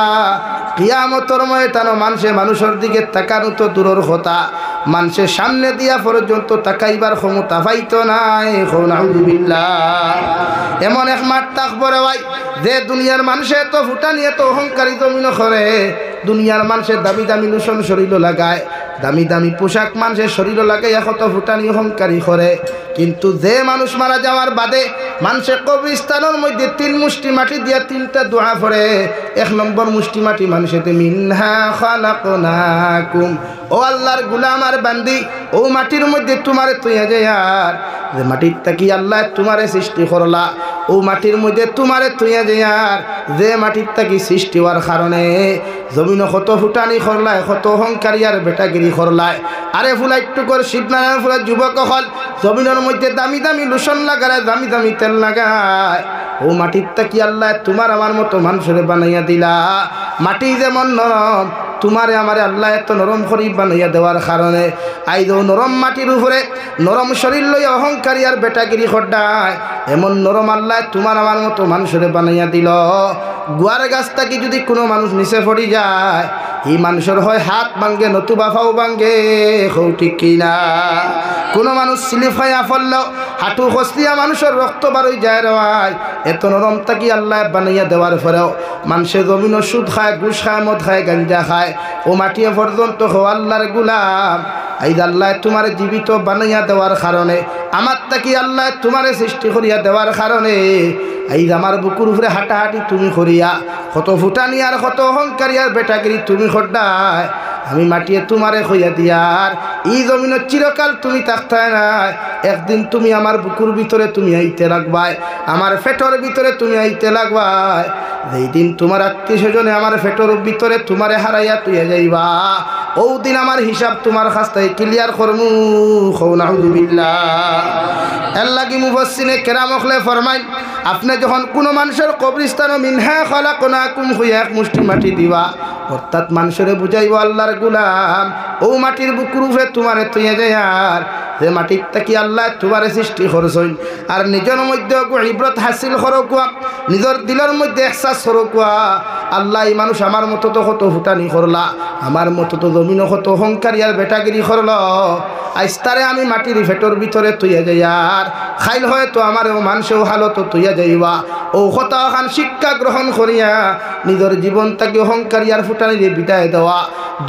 কিয়ামতের ময়দানে মানুষের দিকে তাকানো তো দূরের কথা, মানুষের সামনে দিয়া পর্যন্ত তাকাইবার ক্ষমতা পাইতো নাই। নাউযুবিল্লাহ। এমন এক মাঠ থাকবরে ভাই যে দুনিয়ার মানুষে তো ফুটানি এত অহংকারী জমিন করে, দুনিয়ার মানুষের দামি দামি লোশন শরীর লাগায়, দামি দামি পোশাক মানুষের শরীর লাগাইয়া কত ফুটানি অহংকারী করে, কিন্তু যে মানুষ মারা যাওয়ার বাদে মানুষের কবরস্থানের মধ্যে 3 মুষ্টি মাটি দিয়া 3টা দোয়া পড়ে। 1 নম্বর মুষ্টি মাটি মানুষেতে মিনহা খালাকনাকুম, ও আল্লাহর গোলাম আর বান্দি, ও মাটির মধ্যে তোমারে তুইয়া যায়, আর যে মাটির তাকি আল্লাহ তোমারে সৃষ্টি করলা, ও মাটির মধ্যে তোমারে তুইয়া যায়, আর যে মাটির তাকি সৃষ্টি হওয়ার কারণে জমিন কত ফুটানি করলায়, কত অহংকারী আর বেটাগিরি করলায়। আরে ফুলা একটু করে শিবনারায়ণ ফুলা যুবক হল জমিনের মধ্যে দামি দামি লোশন লাগায়, দামি দামি তেল লাগায়, ও মাটির তাকি আল্লাহ তোমার আমার মতো মানুষের বানাইয়া দিলা। মাটি যেমন নরম, তোমারে আমারে আল্লাহ এত নরম করি বানাইয়া দেওয়ার কারণে আইজ নরম মাটির উপরে নরম শরীর লইয়া অহংকারী আর বেটাগিরি খড্ডায়, এমন নরম আল্লাহ তোমার আমার মতো মানুষের বানাইয়া দিল। গুয়ার গাছ থাকি যদি কোনো মানুষ নিচে পড়ি যায়, এই মানুষের হয় হাত ভাঙ্গে নতুবা ফাও ভাঙ্গে, হৌ ঠিক কিনা? কোনো মানুষ স্লিপ হইয়া পড়লেও হাঁটু খসলিয়া মানুষের রক্ত বারোই যায় রয়, এত নরম থাকি আল্লাহ বানাইয়া দেওয়ার পরেও মানুষের জমিন সুদ খায়, ঘুষ খায়, মদ খায়, গাঞ্জা খায়, ও মাটিয়ে পর্যন্ত হো আল্লাহর গুলাম। আইজ আল্লাহ তোমার জীবিত বানাইয়া দেওয়ার কারণে, আমার তাকি আল্লাহ তোমারে সৃষ্টি করিয়া দেওয়ার কারণে আইজ আমার বুকুর উপরে হাঁটাহাঁটি তুমি করিয়া, কত ফুটানি আর কত অহংকারী আর বেটাগিরি তুমি খড্ডায়, আমি মাটিয়ে তোমারে হইয়া দিয়ার এই জমিনের চিরকাল তুমি থাকতে নাই। একদিন তুমি আমার বুকুর ভিতরে তুমি আইতে লাগবাই, আমার ফেটর ভিতরে তুমি আইতে লাগবাই। যেই দিন তোমার আত্মীয় স্বজনে আমার ফেটর ভিতরে তোমারে হারাইয়া তুই যাইবা, ও দিন আমার হিসাব তোমার কাছটাই ক্লিয়ার করমু। নাউযুবিল্লাহ। আল্লাহ কি মুফাসসিরে কেরাম হলে ফরমাই, আপনি যখন কোনো মানুষের কবরস্থানে মিনহা খালাকনাকুম হইয়া 1 মুষ্টি মাটি দিবা, অর্থাৎ মানুষের বুঝাইব আল্লাহর গুলাম, ও মাটির বুকুর উপরে তোমারে তুইয়া যায়, আর যে মাটির তাকি আল্লাহ তোমারে সৃষ্টি করছেন, আর নিজের মধ্যে ইবরত হাসিল করকুয়া, নিজের দিলের মধ্যে এহসাস করকুয়া, আল্লাহ এই মানুষ আমার মতো তো কত ফুটানি করলা, আমার মতো তো জমিন কত অহংকারী আর বেটাগিরি করল, আইস্তারে আমি মাটির ফেটর ভিতরে তুইয়া যাই, আর খাইল হয়তো আমার মানুষেও হালত তুইয়া যাইবা। ও কথা খান শিক্ষা গ্রহণ করিয়া নিজের জীবন তাকে অহংকারী আর ফুটানিরে বিদায় দেওয়া।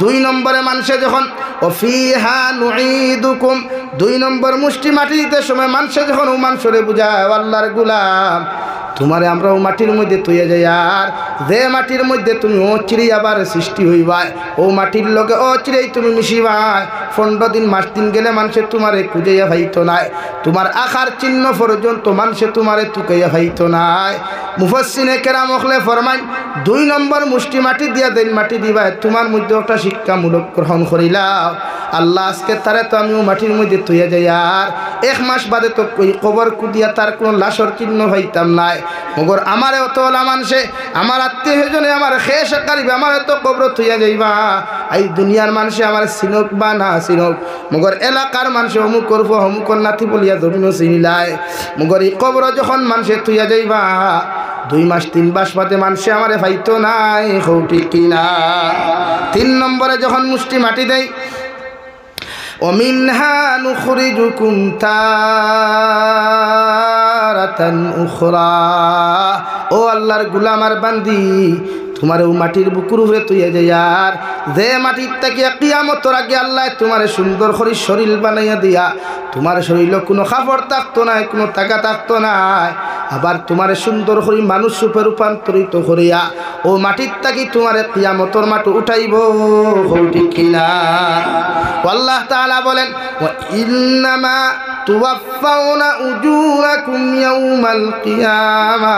2 নম্বরে মানুষে যখন অফিহা নুঈদুকুম, 2 নম্বর মুষ্টি মাটি দিতে সময় মানুষে যখন ও মানুষরে বুঝায় আল্লাহর গুলাম, তোমারে আমরা ও মাটির মধ্যে তুইয়া যাই, আর যে মাটির মধ্যে তুমি অচিরেই আবার সৃষ্টি হইবাই, ও মাটির লগে অচিরেই তুমি মিশিবাই। 15 দিন মাস দিন গেলে মানুষে তোমারে খুঁজাইয়া ভাইতো নাই, তোমার আখার চিহ্ন পর্যন্ত মানুষে তোমারে তুকাইয়া ভাইতো নাই। মুফাসসিরে কেরাম হলে ফরমাই, 2 নম্বর মুষ্টি মাটি দিয়া দেন মাটি দিবাই, তোমার মধ্যে একটা শিক্ষামূলক গ্রহণ করিলাম। আল্লাহ আজকে তারে তো আমিও মাটির মধ্যে তুইয়া যাই, আর 1 মাস বাদে তো কবর কুদিয়া তার কোনো লাশর চিহ্ন ভাইতাম নাই। মগর আমারে অতলা মানুষে আমার আত্মীয় স্বজনে আমার খেস কারিবে, আমার তো কবর তুইয়া যাইবা। এই দুনিয়ার মানুষে আমার চিনক বা না চিনক, মগর এলাকার মানুষে অমুক করবো অমুকর নাতি বলিয়া জমিনও চিনিলায়, মগর এই কবর যখন মানুষে তুইয়া যাইবা 2 মাস 3 মাস বাদে মানুষে আমারে ভাইতো নাই, হৌ ঠিক কিনা? 3 নম্বরে যখন মুষ্টি মাটি দেয়, ومنها نخرجكم تارة أخرى, ও আল্লাহর গোলাম আর বান্দি, তোমার ও মাটির বুকুর উপরে তুইয়া যায়, আর যে মাটির থেকে কিয়ামতের আগে আল্লাহ তোমার সুন্দর করে শরীর বানাইয়া দিয়া, তোমার শরীরে কোনো খাবার থাকতো নাই, কোনো টাকা থাকতো নাই, আবার তোমার সুন্দর করে মানুষ রূপে রূপান্তরিত করিয়া ও মাটির থেকে তোমার কিয়ামতের মাটি উঠাইব, ঠিক কিনা? আল্লাহ তাআলা বলেন, ওয়া ইন্নামা তুওয়াফাউনা উজুরাকুম ইয়াউমাল কিয়ামা,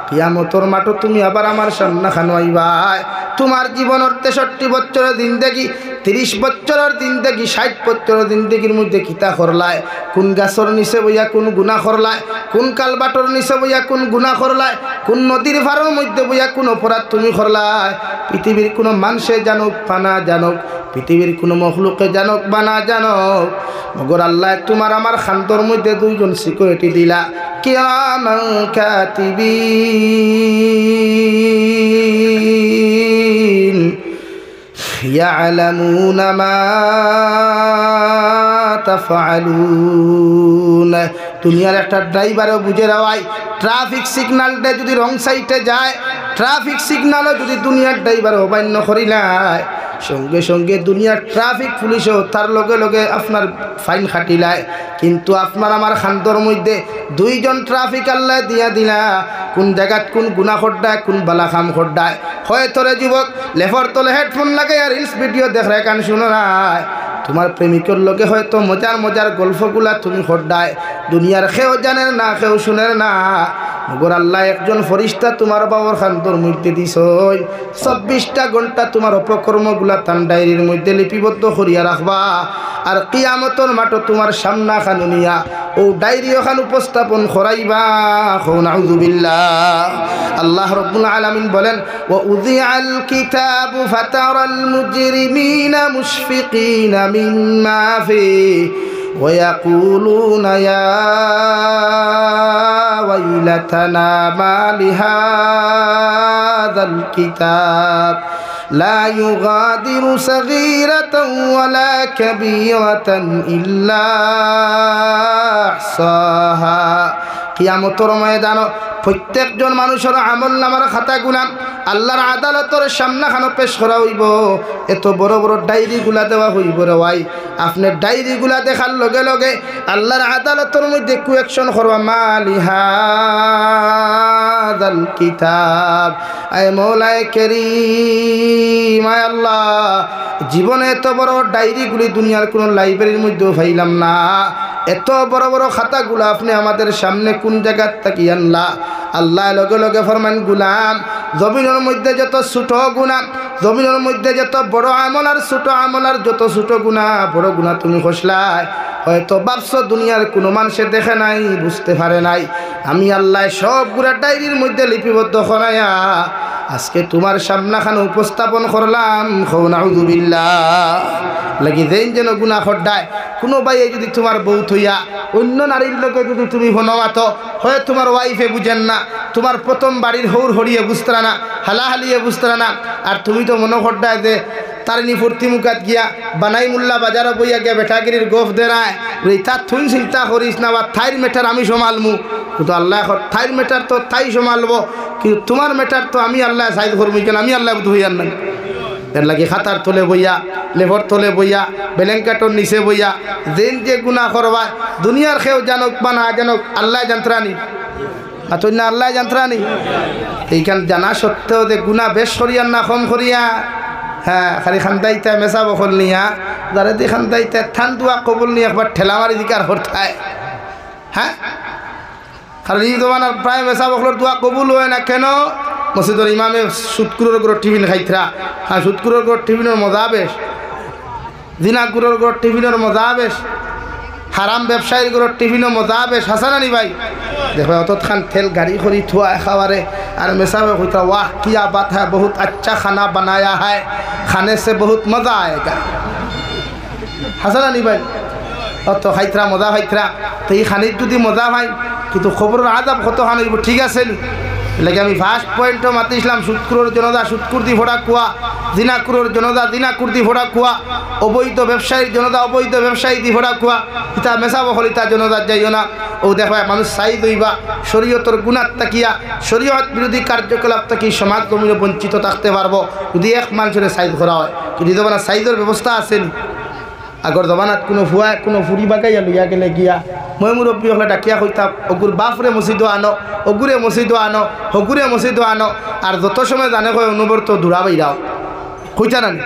কিয়ামতের মাঠে তুমি আবার আমার সামনে খানো আইবাই, তোমার জীবনের 63 বছরের জিন্দেগি, 30 বছরের জিন্দেগি, 60 বছরের জিন্দেগির মধ্যে কিতা করলায়? কোন গাছর নিচে বইয়া কোন গুনাহ করলায়? কোন কালবাটর নিচে বইয়া কোন গুনাহ করলায়? কোন নদীর পাড়ের মধ্যে বইয়া কোন অপরাধ তুমি করলায়? পৃথিবীর কোনো মানুষে জানুক বা না জানুক, পৃথিবীর কোনো মখলুকে জানুক বা না জানুক, মগর আল্লাহ তোমার আমার খান্তর মধ্যে দুইজন সিকিউরিটি দিলা, কিরামান কাতিবিন ইয়ালামুনা মা তাফআলুন। দুনিয়ার একটা ড্রাইভারও বুঝে রাওয়াই, ট্রাফিক সিগন্যালটা যদি রং সাইডে যায়, ট্রাফিক সিগন্যালও যদি দুনিয়ার ড্রাইভার অমান্য করিলায়, সঙ্গে সঙ্গে দুনিয়ার ট্রাফিক পুলিশও তার লগে লগে আপনার ফাইন খাটিলায়। কিন্তু আপনার আমার খান্তর মধ্যে দুইজন ট্রাফিক আল্লাহ দিয়া দিলা, কোন জায়গাত কোন গুনাহ খড্ডায়, কোন বালা কাম খড্ডায়। হয়তো রে যুবক লেফর তলে হেডফোন লাগাই আর রিলস ভিডিও দেখরে কান শুনো নাই, তোমার প্রেমিকের লগে হয়তো মজার মজার গল্পগুলা তুমি খড্ডায়, দুনিয়ার কেউ জানেন না, কেউ শুনেন না, মগর আল্লাহ একজন ফরিস্তা তোমার বাবার খান্তর মধ্যে দিছ। 24টা ঘন্টা তোমার অপকর্মগুলা তান ডায়েরির মধ্যে লিপিবদ্ধ করিয়া রাখবা। আর কিয়ামতের মাঠে তোমার সামনা খানুনিয়া ও ডায়েরি ওখান উপস্থাপন করাইবা। নাউযুবিল্লাহ। আল্লাহ রাব্বুল আলামিন বলেন, ওয়া উযিআল কিতাবু ফাতারাল মুজরিমিনা মুশফিকিনা মিম্মা ফিহি ويقولون يا ويلتنا ما لهذا الكتاب لا يغادر صغيرة ولا كبيرة إلا أحصاها। কিয়ামতের ময়দানে প্রত্যেকজন মানুষের আমলনামার খাতাগুলা আল্লাহর আদালতের সামনাখানে পেশ করা হইব। এত বড় বড় ডায়েরিগুলা দেওয়া হইব রে ভাই। আপনার ডায়েরিগুলা দেখার লগে লগে আল্লাহর আদালতের মধ্যে কুয়েকশন করবা, মালিহাদাল কিতাব, আয় মৌলায়ে কারীম, আয় আল্লাহ, জীবনে এত বড় ডায়েরিগুলি দুনিয়ার কোনো লাইব্রেরির মধ্যেও পাইলাম না। এত বড় বড় খাতাগুলো আপনি আমাদের সামনে কোন জায়গার থাকি আনলা? আল্লাহ লগে লগে ফরমান, গুলাম, জমিনের মধ্যে যত ছোট গুনাহ, জমিনের মধ্যে যত বড় আমল আর ছোট আমল আর যত ছোট গুনাহ বড় গুনাহ তুমি খসলাই, হয়তো ভাবছো দুনিয়ার কোনো মানুষে দেখে নাই, বুঝতে পারে নাই, আমি আল্লাহ সবগুলা ডায়েরির মধ্যে লিপিবদ্ধ করাইয়া আজকে তোমার সামনাখানে উপস্থাপন করলাম। নাউযুবিল্লাহ। লাগি যেন যেন গুনাহ খড্ডায় কোনো ভাই যদি তোমার বউ থইয়া অন্য নারীর লোকে যদি তুমি হনমাতো হয়, তোমার ওয়াইফে বুঝেন না, তোমার প্রথম বাড়ির হৌর হরিয়ে বুঝতরা না, হালাহালিয়ে বুঝতরা না, আর তুমি তো মনে খড্ডায় যে তারিনি ফুর্তি মুখাত গিয়া বানাই মুল্লা বাজারে বইয়া গিয়া বেটাগিরির গোফ দেরায়, তার থুই চিন্তা করিস না, বা থাইর মেটার আমি সমালমু, কিন্তু আল্লাহ থাইর মেটার তো তাই সমালবো, কিন্তু তোমার মেটার তো আমি আল্লাহ সাইদ করবি কেন, আমি আল্লাহ ধুইয়ার নাই। এর লাগে খাতার তলে বইয়া, লেভর তলে বইয়া, বেলেঙ্কাটোর নিচে বইয়া যেন যে গুনাহ করবা, দুনিয়ার কেউ জানুক বা না জানুক, আল্লাহ জানত্রানি, আর না আল্লাহ জানত্রানি। এইখান জানা সত্ত্বেও যে গুনাহ বেশ করিয়ার না কম করিয়া, হ্যাঁ, খালি খান্দাইতে মেসা বকল নিয়া, যারা দিয়ে খান্দাইতে থান দুয়া কবুল নিয়ে একবার ঠেলা মারি দিকার হরতায়, হ্যাঁ, খালি তোমার প্রায় মেসা বকলের দোয়া কবুল হয় না কেন? মসজিদের ইমামে সুদকুরের গড় টিফিন খাইতরা, হ্যাঁ, সুদকুরের গড় টিফিনের মজা বেশ, দিনাকুরের গড় টিফিনের মজা বেশ, হারাম ব্যবসায়ীর গড় টিফিনের মজা বেশ, হাসানানি ভাই দেখো অত খান তেল গাড়ি করি থুয়া খাবারে, আর মেসাবে কইতা वाह क्या बात है, बहुत अच्छा खाना बनाया है, खाने से बहुत मज़ा आएगा। হাসানানি ভাই অত খাইতরা মজা খাইতরা, তো এই খানির যদি মজা হয়, কিন্তু খবরের আজাব কত খান হইব, ঠিক আছে নি? লাগে আমি ফার্স্ট পয়েন্টও মাতিছিলাম, সুদকুরের জনতা সুদকুর দি ফোড়া কুয়া, দিনাকুরের জনতা দিনাকুর দি ফোড়া কুয়া, অবৈধ ব্যবসায়ীর জনতা অবৈধ ব্যবসায়ী দি ফোড়া কুয়া, ইতা মেসা বহলিতা জনতা যাইও না। ও দেখো মানুষ সাইদ হইবা শরীয়তর গুনাত তাকিয়া, শরীয়ত বিরোধী কার্যকলাপ থাকি সমাজ গমনে বঞ্চিত থাকতে পারবো যদি এক মানুষের সাইদ করা হয়। কিন্তু জমানা সাইদের ব্যবস্থা আসেনি। আগর জমানাত কোনো ফুয়া কোনো ফুরি বাগাইয়া লইয়া গেলে গিয়া মই মুরব্বী হলে ডাকিয়া কইতাম, অগুর বাপরে মসজিদও আনো, অগুরে মসজিদও আনো, হগুরে মসজিদও আনো, আর যত সময় জানে কয় অনুবর্ত দূরা বাইরাও কইতা নানি।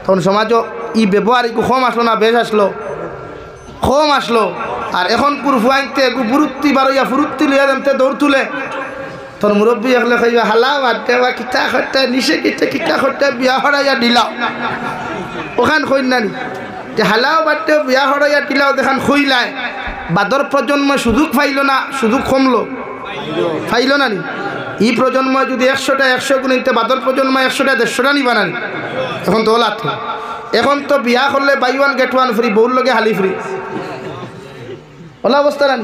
তখন সমাজও ই ব্যবহার একটু কম আসলো না, বেশ আসলো, কম আসলো। আর এখন পুর ফুয়াইতে একটু ফুরুত্তি বারইয়া ফুরুত্তি লইয়া দেমতে দৌড় তুলে, তোর মুরব্বী হলে কইবা হালা বাদ বা কিতা খরটা নিচে কিতা খরটা বিয়া হরাইয়া দিলাও ওখান কই না যে হালাও বাদ বিয়া হরাইয়া দিলাও দেখান খুইলায় বাদর প্রজন্ম সুযোগ পাইল না সুযোগ কমলো পাইল না নি এই প্রজন্ম যদি 100টা 100 গুণ নিতে বাদর প্রজন্ম 100টা 150টা নিবা না এখন তো লাথ এখন তো বিয়া করলে buy one get one free বহুর লগে হালি ফ্রি ওলা অবস্থা না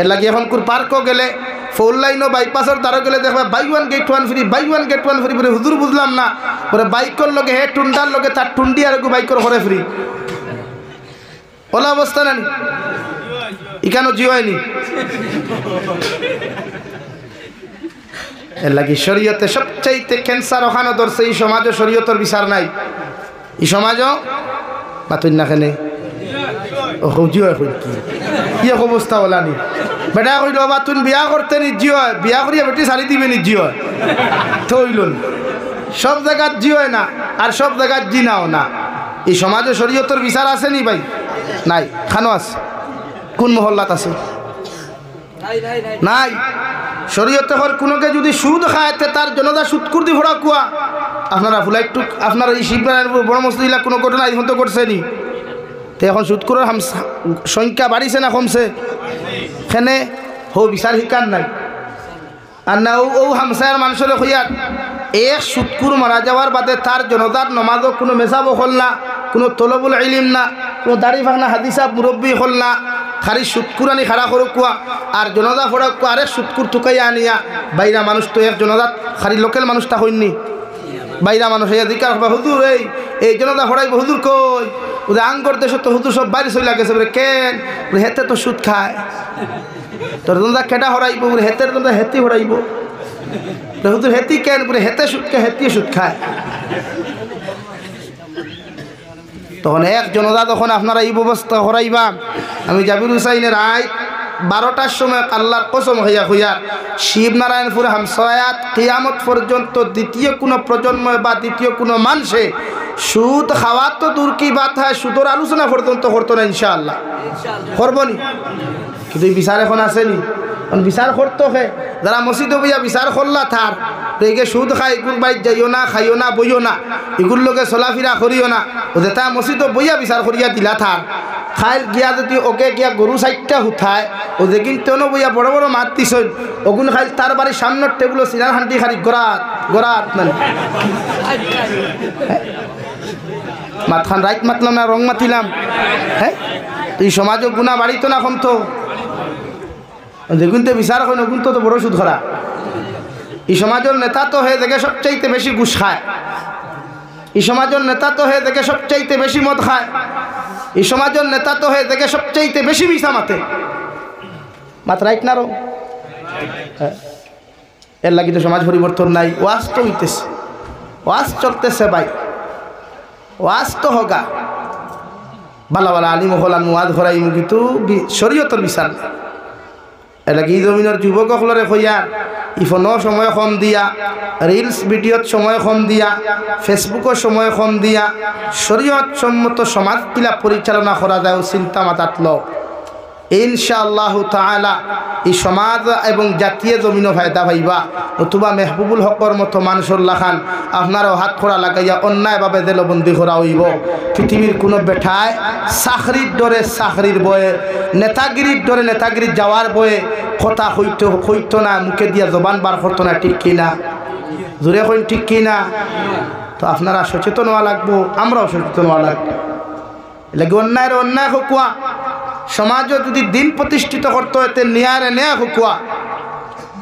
এর লাগে এখন কোন পার্কও গেলে ফোর লাইনও বাইপাসের দ্বারা গেলে দেখবা buy one get one free buy one get one free বলে হুজুর বুঝলাম না পরে বাইকর লগে হে টুন্ডার লগে তার টুন্ডি আর বাইকর ঘরে ফ্রি ওলা অবস্থা না ইখানো জি হয়নি এর লাগে শরীয়তে সবচাইতে ক্যান্সার ওখানে ধরছে এই সমাজও শরীয়তের বিচার নাই এই সমাজও বাতুন না খেলে ও জি হয় কি অবস্থা বলা নি বেটা কইল বাতুন বিয়া করতে নিজি হয় বিয়া করিয়া বেটি সারি দিবে নিজি হয় থইল সব জায়গাত জি হয় না আর সব জায়গাত জি নাও না এই সমাজে শরীয়তের বিচার আছে নি ভাই নাই খানো আছে কোন মহল্লাত আছে নাই শরীয়তে হর কোনোকে যদি সুদ খায়তে তার জনতা সুদকুর দি ভরা কুয়া আপনারা ফুলাইটুক আপনারা এই শিবনারায়ণ বড় মসজিদা কোনো ঘটনা এখন তো করছে নি তো এখন সুদকুরের সংখ্যা বাড়িছে না কমছে সেনে হো বিচার শিকার নাই আর না ও হামসায়ের মানুষের হইয়ার এক সুদকুর মারা যাওয়ার বাদে তার জনতার নমাজও কোনো মেসাবো হল না কোনো তলবুল ইলিম না কোনো দাড়ি ভাঙনা হাদিসা মুরব্বী হল না খালি সুদকুর আনি খাড়া করো কুয়া আর জনতা ফোড়া কুয়া আরেক সুদকুর টুকাইয়া আনিয়া বাইরা মানুষ তো এক জনতাত খালি লোকাল মানুষটা হইনি বাইরা মানুষ হইয়া দিকার হুজুর এই জনতা ফোড়াইব হুজুর কই ওদের আং করতে সত্য হুজুর সব বাইরে চলে গেছে বলে কেন হেতে তো সুদ খায় তোর জনতা কেটা হরাইব বলে হেতের জনতা হেতি হরাইব হুজুর হেতি কেন বলে হেতে সুদ খায় হেতি সুদ খায় তখন এক জনতা তখন আপনারা এই ব্যবস্থা হরাইবা আমি জাবির হুসাইনের আয় 12টার সময় আল্লাহর কসম হইয়া হইয়া শিবনারায়ণপুর হামসায়াত কিয়ামত পর্যন্ত দ্বিতীয় কোনো প্রজন্ম বা দ্বিতীয় কোনো মানুষে সুদ খাওয়া তো দূর কি বাত হয় সুদর আলোচনা পর্যন্ত করতো না ইনশাআল্লাহ করবো নি কিন্তু বিচার এখন আসেনি বিচার করতো হে যারা মসজিদ বইয়া বিচার করলা থার এইকে সুদ খাই এগুলো বাইর যাইও না খাইও না বইও না এগুলোর লোকে চলাফিরা করিও না ও যেটা মসজিদ বইয়া বিচার করিয়া দিলা থার খাই গিয়া যদি ওকে গিয়া গরু সাইডটা উঠায় ও যে কিন্তু বইয়া বড় বড় মাত দিছই ওগুন খাই তার বাড়ির সামনের টেবিল সিনার হান্টি খালি গড়াত গড়াত মানে মাতখান রাইট মাতলাম না রং মাতিলাম হ্যাঁ এই সমাজও গুণা বাড়িত না এখন তো দেখুন তো বিচার হয় নগুন তো বড় সুদ ধরা এই সমাজের নেতা তো হয়ে দেখে সবচাইতে বেশি ঘুষ খায় এই সমাজের নেতা তো হয়ে দেখে সবচাইতে বেশি মদ খায় এই সমাজের নেতা তো হয়ে দেখে সবচাইতে বেশি মিশা মাতে মাত রাইট না রো এর লাগি তো সমাজ পরিবর্তন নাই ওয়াজ তো হইতেছে ওয়াজ চলতেছে ভাই ওয়াজ তো হগা বালা বালা আলিম হলান ওয়াজ ঘরাই কিন্তু শরীয়তের বিচার এর লাগি এই জমিনের যুবকসকলরে কইয়া ইফোনও সময় কম দিয়া রিলস ভিডিওত সময় কম দিয়া ফেসবুকও সময় কম দিয়া শরীয়ত সম্মত সমাজগুলা পরিচালনা করা যায় চিন্তা মাথাত লও ইনশাআল্লাহ তাআলা এই সমাজ এবং জাতীয় জমিনও ফায়দা পাইবা নতুবা মেহবুবুল হকর মতো মানুষুল্লাহ খান আপনারও হাত খোড়া লাগাইয়া অন্যায়ভাবে জেলবন্দি করা হইব পৃথিবীর কোনো বেঠায় চাকরির ডরে চাকরির বয়ে নেতাগিরির ডরে নেতাগিরি যাওয়ার বয়ে কথা হইতো না মুখে দিয়া জবান বার করতো না ঠিক কিনা জোরে কইন ঠিক কিনা তো আপনারা সচেতন হওয়া লাগবো আমরাও সচেতন হওয়া লাগবো লাগে অন্যায়ের অন্যায় হকুয়া সমাজও যদি দিন প্রতিষ্ঠিত করতে হইতে নিয়ারে নেয়া হুকুয়া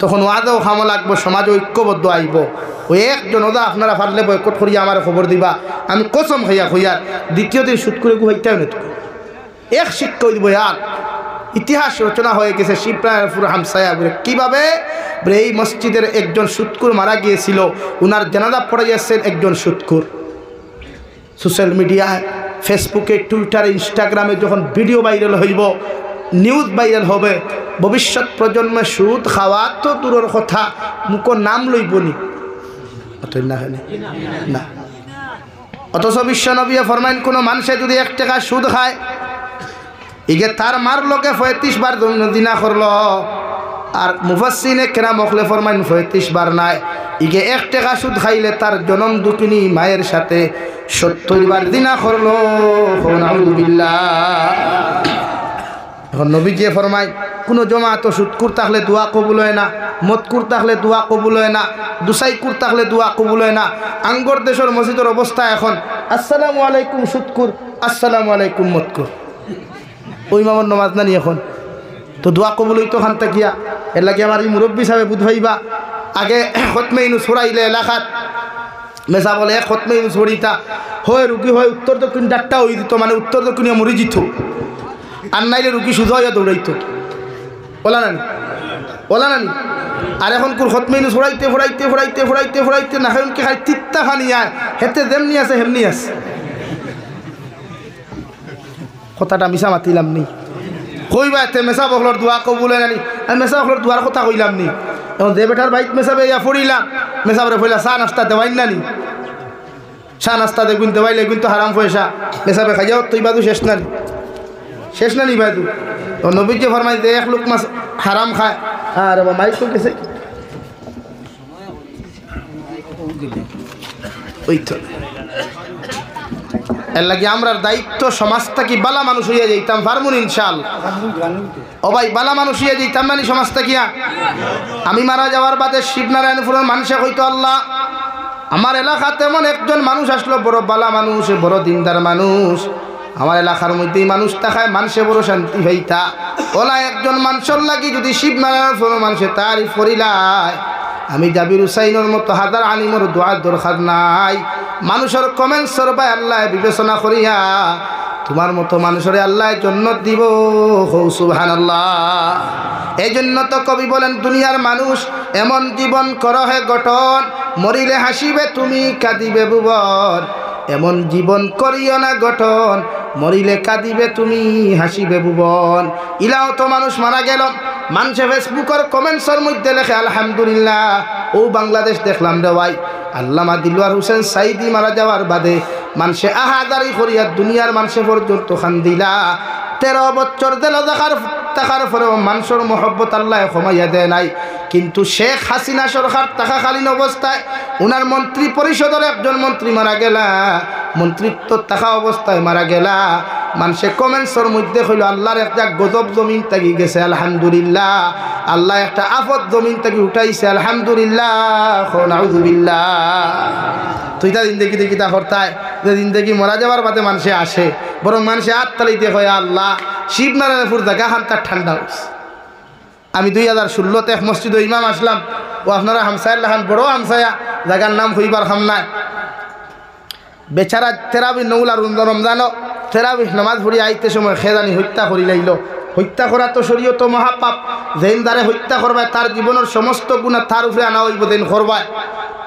তখন ওয়াদও খামো লাগবো সমাজ ঐক্যবদ্ধ আইব ওই একজন ওদা আপনারা পারলে বয়কট করিয়া আমার খবর দিবা আমি কসম হইয়া হইয়ার দ্বিতীয় দিন সুদ করে হইতেও না এক শিক্ষা দিব আর ইতিহাস রচনা হয়ে গেছে শিবনারায়ণপুর হামসায়া বলে কীভাবে এই মসজিদের একজন সুদকুর মারা গিয়েছিল উনার জানাজা পড়াইয়াছেন একজন সুদকুর সোশ্যাল মিডিয়ায় ফেসবুকে টুইটারে ইনস্টাগ্রামে যখন ভিডিও ভাইরাল হইব নিউজ ভাইরাল হবে ভবিষ্যৎ প্রজন্মে সুদ খাওয়া তো দূরের কথা মুখ নাম লইবনি না অথচ বিশ্বনবী ফরমাইন কোনো মানুষে যদি 1 টাকা সুদ খায় ইগে তার মার লোকে 35 বার দিনা করল আর মুফাসসিনে কেরাম ওখলে ফরমাইন 35 বার নাই ইগে 1 টাকা সুদ খাইলে তার জনম দুঃখিনী মায়ের সাথে 70 বার জিনা করলো। নাউযুবিল্লাহ। এখন নবীজি ফরমায় কোনো জমাত সুদকুর থাকলে দোয়া কবুল হয় না, মদকুর থাকলে দোয়া কবুল হয় না, দুসাইকুর থাকলে দোয়া কবুল হয় না। আঙ্গর দেশের মসজিদের অবস্থা এখন আসসালামু আলাইকুম সুদকুর, আসসালামু আলাইকুম মদকুর। ওই মামার নমাজ নানি এখন তো দোয়া কবুল হইতো খান তাকিয়া। এর লাগে আমার এই মুরব্বী সাহেব বুধ ভাইবা আগে খতমে ইনু ছড়াইলে এলাকাত মেসা বলে খতমে ইনু ছড়িতা হয় রুগী হয় উত্তর দক্ষিণ ডাক্তার হয়ে দিত, মানে উত্তর দক্ষিণে মরি জিত আর নাইলে রুগী শুধু হইয়া দৌড়াইতো। ওলা নানি ওলা নানি। আর এখন কোর খতমে ইনু ছড়াইতে ফোড়াইতে ফোড়াইতে ফোড়াইতে ফোড়াইতে না কি খাই তিত্তা খানি আয় হেতে যেমনি আছে হেমনি আছে। কথাটা মিশা মাতিলাম নি কইবা এতে মেসা বকলর দোয়া কবুল হয় নানি। আমি মেসা বকলর দোয়ার কথা কইলাম নি। এখন যে বেটার বাইক মেসাবে ইয়া ফড়িলাম মেসাবরে ফইলা চা নাস্তা দেওয়াই নানি। চা নাস্তা দেখুন দেওয়াইলে কিন্তু হারাম পয়সা মেসাবে খাইয়াও তুই বাদু শেষ নানি, শেষ নানি বাদু। তো নবীজি ফরমাই যে 1 লোক মাছ হারাম খায়। আর মাইক তো গেছে ওই তো এর লাগে আমরা দায়িত্ব সমাজটা কি বালা মানুষ হইয়া যাইতাম পারমুন ইনশাআল্লাহ। ও ভাই বালা মানুষ হইয়া যাইতাম মানে সমাজটা কিয়া। আমি মারা যাওয়ার বাদে শিবনারায়ণপুরের মানুষে কইতো আল্লাহ আমার এলাকাতে এমন একজন মানুষ আসলো বড় বালা মানুষ, বড় দিনদার মানুষ, আমার এলাকার মধ্যেই মানুষ থাকায় মানুষে বড় শান্তি হইতা। ওলা একজন মানুষের লাগি যদি শিবনারায়ণপুরের মানুষে তারিফ করিলায় আমি জাবির হুসাইনের মতো হাজার আলিমর দোয়ার দরকার নাই। মানুষের কমেন্টস করবাই আল্লাহ বিবেচনা করিয়া তোমার মতো মানুষের আল্লাহ জন্নত দিব। সুবহানাল্লাহ। এই জন্য তো কবি বলেন দুনিয়ার মানুষ এমন জীবন করো হে গঠন, মরিলে হাসিবে তুমি কাঁদিবে ভুবন। এমন জীবন করিও না গঠন, মরিলে কাঁদিবে তুমি হাসিবে ভুবন। ইলাও তো মানুষ মারা গেল মানুষে ফেসবুকের কমেন্টসের মধ্যে লেখে আলহামদুলিল্লাহ। ও বাংলাদেশ দেখলাম রে ভাই আল্লামা দিলওয়ার হোসেন সাইদি মারা যাওয়ার বাদে মানুষে আহাদারি করিয়া দুনিয়ার মানুষে পর্যন্ত খান্দিলা। 13 বছর দিল দেখার পরেও মানুষের মহব্বত আল্লাহ কমাইয়া দেয় নাই। কিন্তু শেখ হাসিনা সরকার থাকাকালীন অবস্থায় উনার মন্ত্রী পরিষদের একজন মন্ত্রী মারা গেলা, মন্ত্রিত্ব থাকা অবস্থায় মারা গেলা। মানুষে কমেন্টসের মধ্যে হইল আল্লাহর একটা গজব জমিন থাকি গেছে আলহামদুলিল্লাহ, আল্লাহ একটা আফত জমিন থেকে উঠাইছে আলহামদুলিল্লাহ। নাউযুবিল্লাহ। তুই তা জিন্দেগি দেখি তা হরতায় যে জিন্দেগি মরা যাওয়ার বাদে মানুষে আসে, বরং মানুষে আত্মালিতে হয় আল্লাহ শিবনারায়ণপুর জায়গা খান তার ঠান্ডা হয়েছে। আমি 2016-তে এক মসজিদে ইমাম আসলাম, ও আপনারা হামসায় লাহান বড় হামসায়া জায়গার নাম হইবার হামনায় বেচারা তেরাবি নৌলা রমজানো তেরাবি নামাজ পড়ি আইতে সময় খেদানি হত্যা করি লাইল। হত্যা করা তো শরীয়ত মহাপাপ, যেন দ্বারে হত্যা করবায় তার জীবনের সমস্ত গুণা তার উপরে আনা হইব দেন করবায়।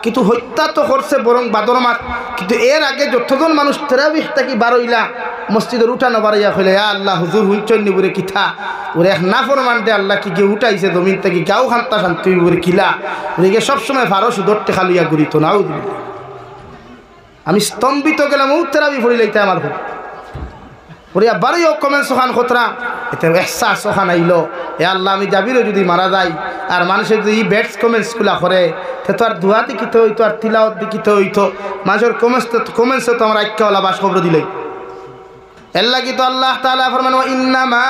কিন্তু হত্যা তো করছে বরং বাদর মাস। কিন্তু এর আগে যতজন মানুষ তেরাবি থাকি বারইলা মসজিদের উঠানো বাড়াইয়া হইলে আল্লাহ হুজুর হুইচন্নি বলে কিথা ওরে এক না ফরমান দে আল্লাহ কি গিয়ে উঠাইছে জমিন থেকে গাও খান্তা শান্তি বলে কিলা ওদিকে সবসময় ভারো সুদরতে খালুইয়া ঘুরিত নাও। আমি স্তম্ভিত গেলাম ও তেরাবি ফড়ি লাইতে আমার হোক ওরিয়া বারোই কমেন্ট সোখান খতরা এতে এহসাস সোখান আইল এ আল্লাহ আমি যাবিরও যদি মারা যাই আর মানুষের যদি ব্যাটস কমেন্টসগুলা করে তে তো আর ধোয়া দেখিতে হইতো আর তিলাওয়াত দেখিতে হইতো। মানুষের কমেন্টসে তো আমার আখ্যাওয়ালা বাস খবর দিলেই এর লাগি তো আল্লাহ তাআলা ফরমান ওয়া ইন্নামা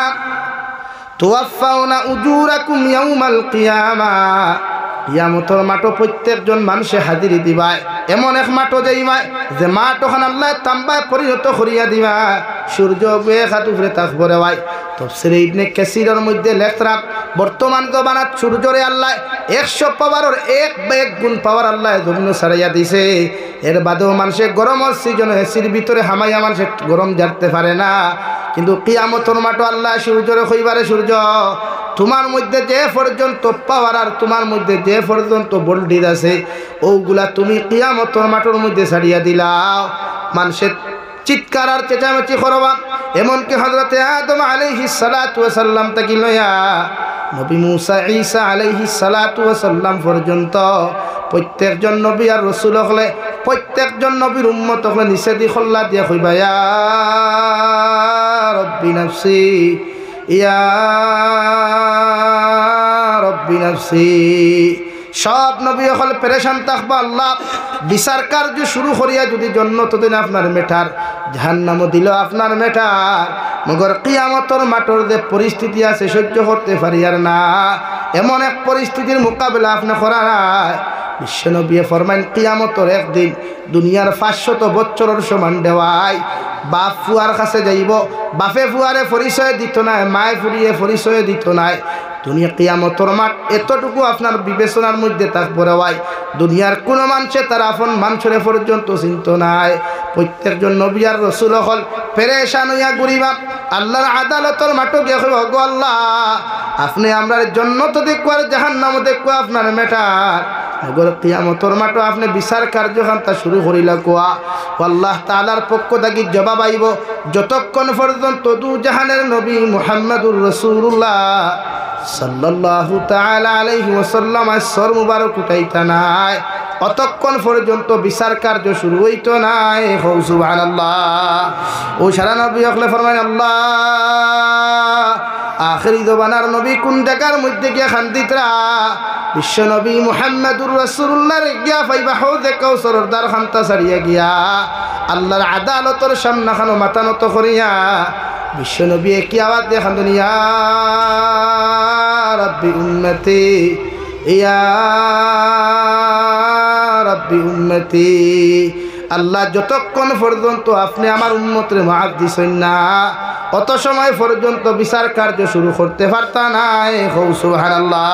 তুওয়াফাউনা উজুরাকুম ইয়াউমাল কিয়ামাহ। কিয়ামতের মাঠে প্রত্যেকজন মানুষে হাজিরি দিবায় এমন এক মাঠ যাইবায় যে মাঠ ওখানে আল্লাহ তাম্বায় পরিণত করিয়া দিবা সূর্য এক হাত উপরে থাকবরে ভাই। তাফসীরে ইবনে কাসীরের মধ্যে লেখরা বর্তমান জমানাত সূর্যরে আল্লাহ 100 পাওয়ারের 1 গুণ পাওয়ার আল্লাহ জমিন ছাড়াইয়া দিছে। এর বাদেও মানুষে গরমের সিজনে এসির ভিতরে হামাইয়া মানুষে গরম জানতে পারে না। কিন্তু কিয়ামতের মাঠে আল্লাহ সূর্যরে কইবারে সূর্য তোমার মধ্যে যে পর্যন্ত পাওয়ার আর তোমার মধ্যে যে পর্যন্ত ভোল্টেজ আছে ওগুলা তুমি কিয়ামতের মাঠের মধ্যে ছাড়িয়া দিলাও। মানুষের চিৎকার আর চেঁচামেচি করবা। এমনকি হযরতে আদম আলাইহিস সালাতু ওয়াস সালাম থেকে লইয়া নবী মুসা ঈসা আলাইহিস সালাতু ওয়াস সালাম পর্যন্ত প্রত্যেকজন নবী আর রাসূল হলে প্রত্যেকজন নবীর উম্মত হলে নিষেধি খল্লা দিয়া কইবা ইয়া রব্বি নাফসি ইয়া রব্বি নাফসি। সব নবী হল পেরেশান থাকবা আল্লাহ বিচার কার্য শুরু করিয়া যদি জন্নত দিন আপনার মেটার, জাহান্নামও দিল আপনার মেটার, মগর কিয়ামতর মাঠর যে পরিস্থিতি আছে সহ্য করতে পারি আর না, এমন এক পরিস্থিতির মোকাবেলা আপনি করা নাই। বিশ্বনবী ফরমাইন কিয়ামতর একদিন দুনিয়ার 500 বছরের সমান দেওয়াই বাপ ফুয়ার কাছে যাইব, বাপে ফুয়ারে পরিচয় দিত নাই, মায়ে ফুরিয়ে পরিচয় দিত নাই। দুনিয়া কিয়ামতর মাঠ এতটুকু আপনার বিবেচনার মধ্যে থাকবো রেওয়াই, দুনিয়ার কোনো মানুষে তার আপন মানুষের পর্যন্ত চিন্ত নাই। প্রত্যেকজন নবী আর রসুল হল পেরেশান হইয়া ঘুরিবা আল্লাহর আদালতর মাঠে গিয়ে কইব, গো আল্লাহ আপনি আমরা জন্নত দেখো আর জাহান্নাম দেখো আপনার মেটার, এগুলো কিয়ামতর মাঠে আপনি বিচার কার্যখান্তা শুরু করিলা কোয়া। আল্লাহ তাআলার পক্ষ থেকে জবাব আইব, যতক্ষণ পর্যন্ত দু জাহানের নবী মুহাম্মদুর রাসূলুল্লাহ সাল্লাল্লাহু তাআলা আলাইহি ওয়াসাল্লাম আসর মুবারক উঠাইতা নাই, অতক্ষণ পর্যন্ত বিচার কার্য শুরু হইতো নাই। হৌ সুবহানাল্লাহ। ও সারা নবী হকলে ফরমায় আল্লাহ আখিরি জবানার নবী কোন জায়গার মধ্যে গিয়া খান্দিতরা, বিশ্ব নবী মুহাম্মদুর রাসূলুল্লাহর গিয়া পাইবা হৌজে কাউসারের দ্বার খান্তা ছাড়িয়া গিয়া আল্লাহর আদালতের সামনে খানো মাথা নত করিয়া বিশ্ব নবী কি আওয়াজ দিয়ে খান্দুন, ইয়া রাব্বি উম্মতি ইয়া রাব্বি উম্মতি। আল্লাহ যতক্ষণ পর্যন্ত আপনি আমার উম্মতের মাফ দিছেন না, অত সময় পর্যন্ত বিচার কার্য শুরু করতে পারতা নাই। হৌ সুবহানাল্লাহ।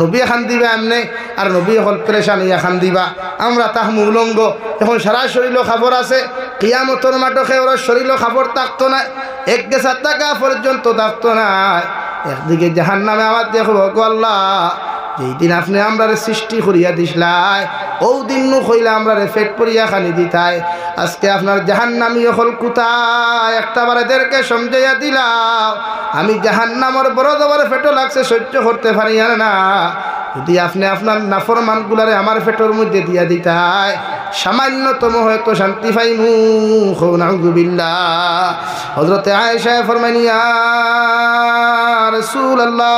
নবী খান দিবা এমনি আর নবী হল পেরেশান ইয়া খান দিবা, আমরা তাহমু উলঙ্গ, এখন সারা শরীরও খাবার আছে, কিয়ামতর মাঠে ওরা শরীরও খাবার থাকতো না, এক গেছা টাকা পর্যন্ত থাকতো না। একদিকে জাহান্নামে আমার দেখব, গো আল্লাহ যেই দিন আপনি আমরা সৃষ্টি করিয়া দিসলাই ও দিন নু কইলা আমরা পেট পরিয়া খানি দিতাই, আজকে আপনার জাহান্নামী হল কোথায় একটা বারেদেরকে সমঝাইয়া দিলাম, আমি জাহান্নামর বড় দবার পেটও লাগছে সহ্য করতে পারি আর না, যদি আপনি আপনার নাফরমানগুলারে আমার পেটের মধ্যে দিয়া দিতাই সামান্যতম হয়তো শান্তি পাইমু। নাউযুবিল্লাহ। হযরতে আয়েশা ফরমাইন, ইয়া রাসূলুল্লাহ,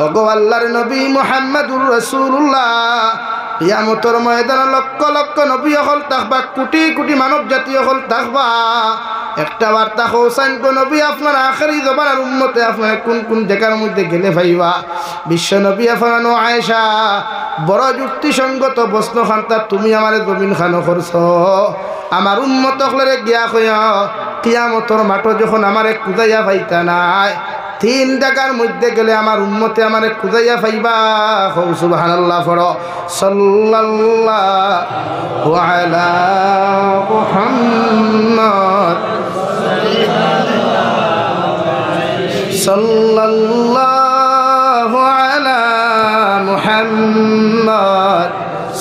ওগো আল্লাহর নবী মুহাম্মদুর রাসূলুল্লাহ, কিয়ামতের ময়দানে লক্ষ লক্ষ নবী হল থাকবা, কোটি কোটি মানব জাতীয় হল থাকবা, একটা বার্তা হোসাইন গো নবী আপনার আখেরি জবানের উম্মতে আপনার কোন কোন জায়গার মধ্যে গেলে ভাইবা। বিশ্ব নবী ফরানো আয়েশা বড় যুক্তিসঙ্গত প্রশ্ন খান্তা, তুমি আমার জমিন খানো করছ, আমার উম্মত হলে গিয়া কইয়া কিয়ামতের মাঠে যখন আমারে কুদাইয়া পাইতা নাই, 3 জায়গার মধ্যে গেলে আমার উম্মতে আমারে খুঁজাইয়া পাইবা। হৌ সুবহানাল্লাহ। পড়ো সাল্লাল্লাহু আলা মুহাম্মদ সাল্লাল্লাহু আলা মুহাম্মদ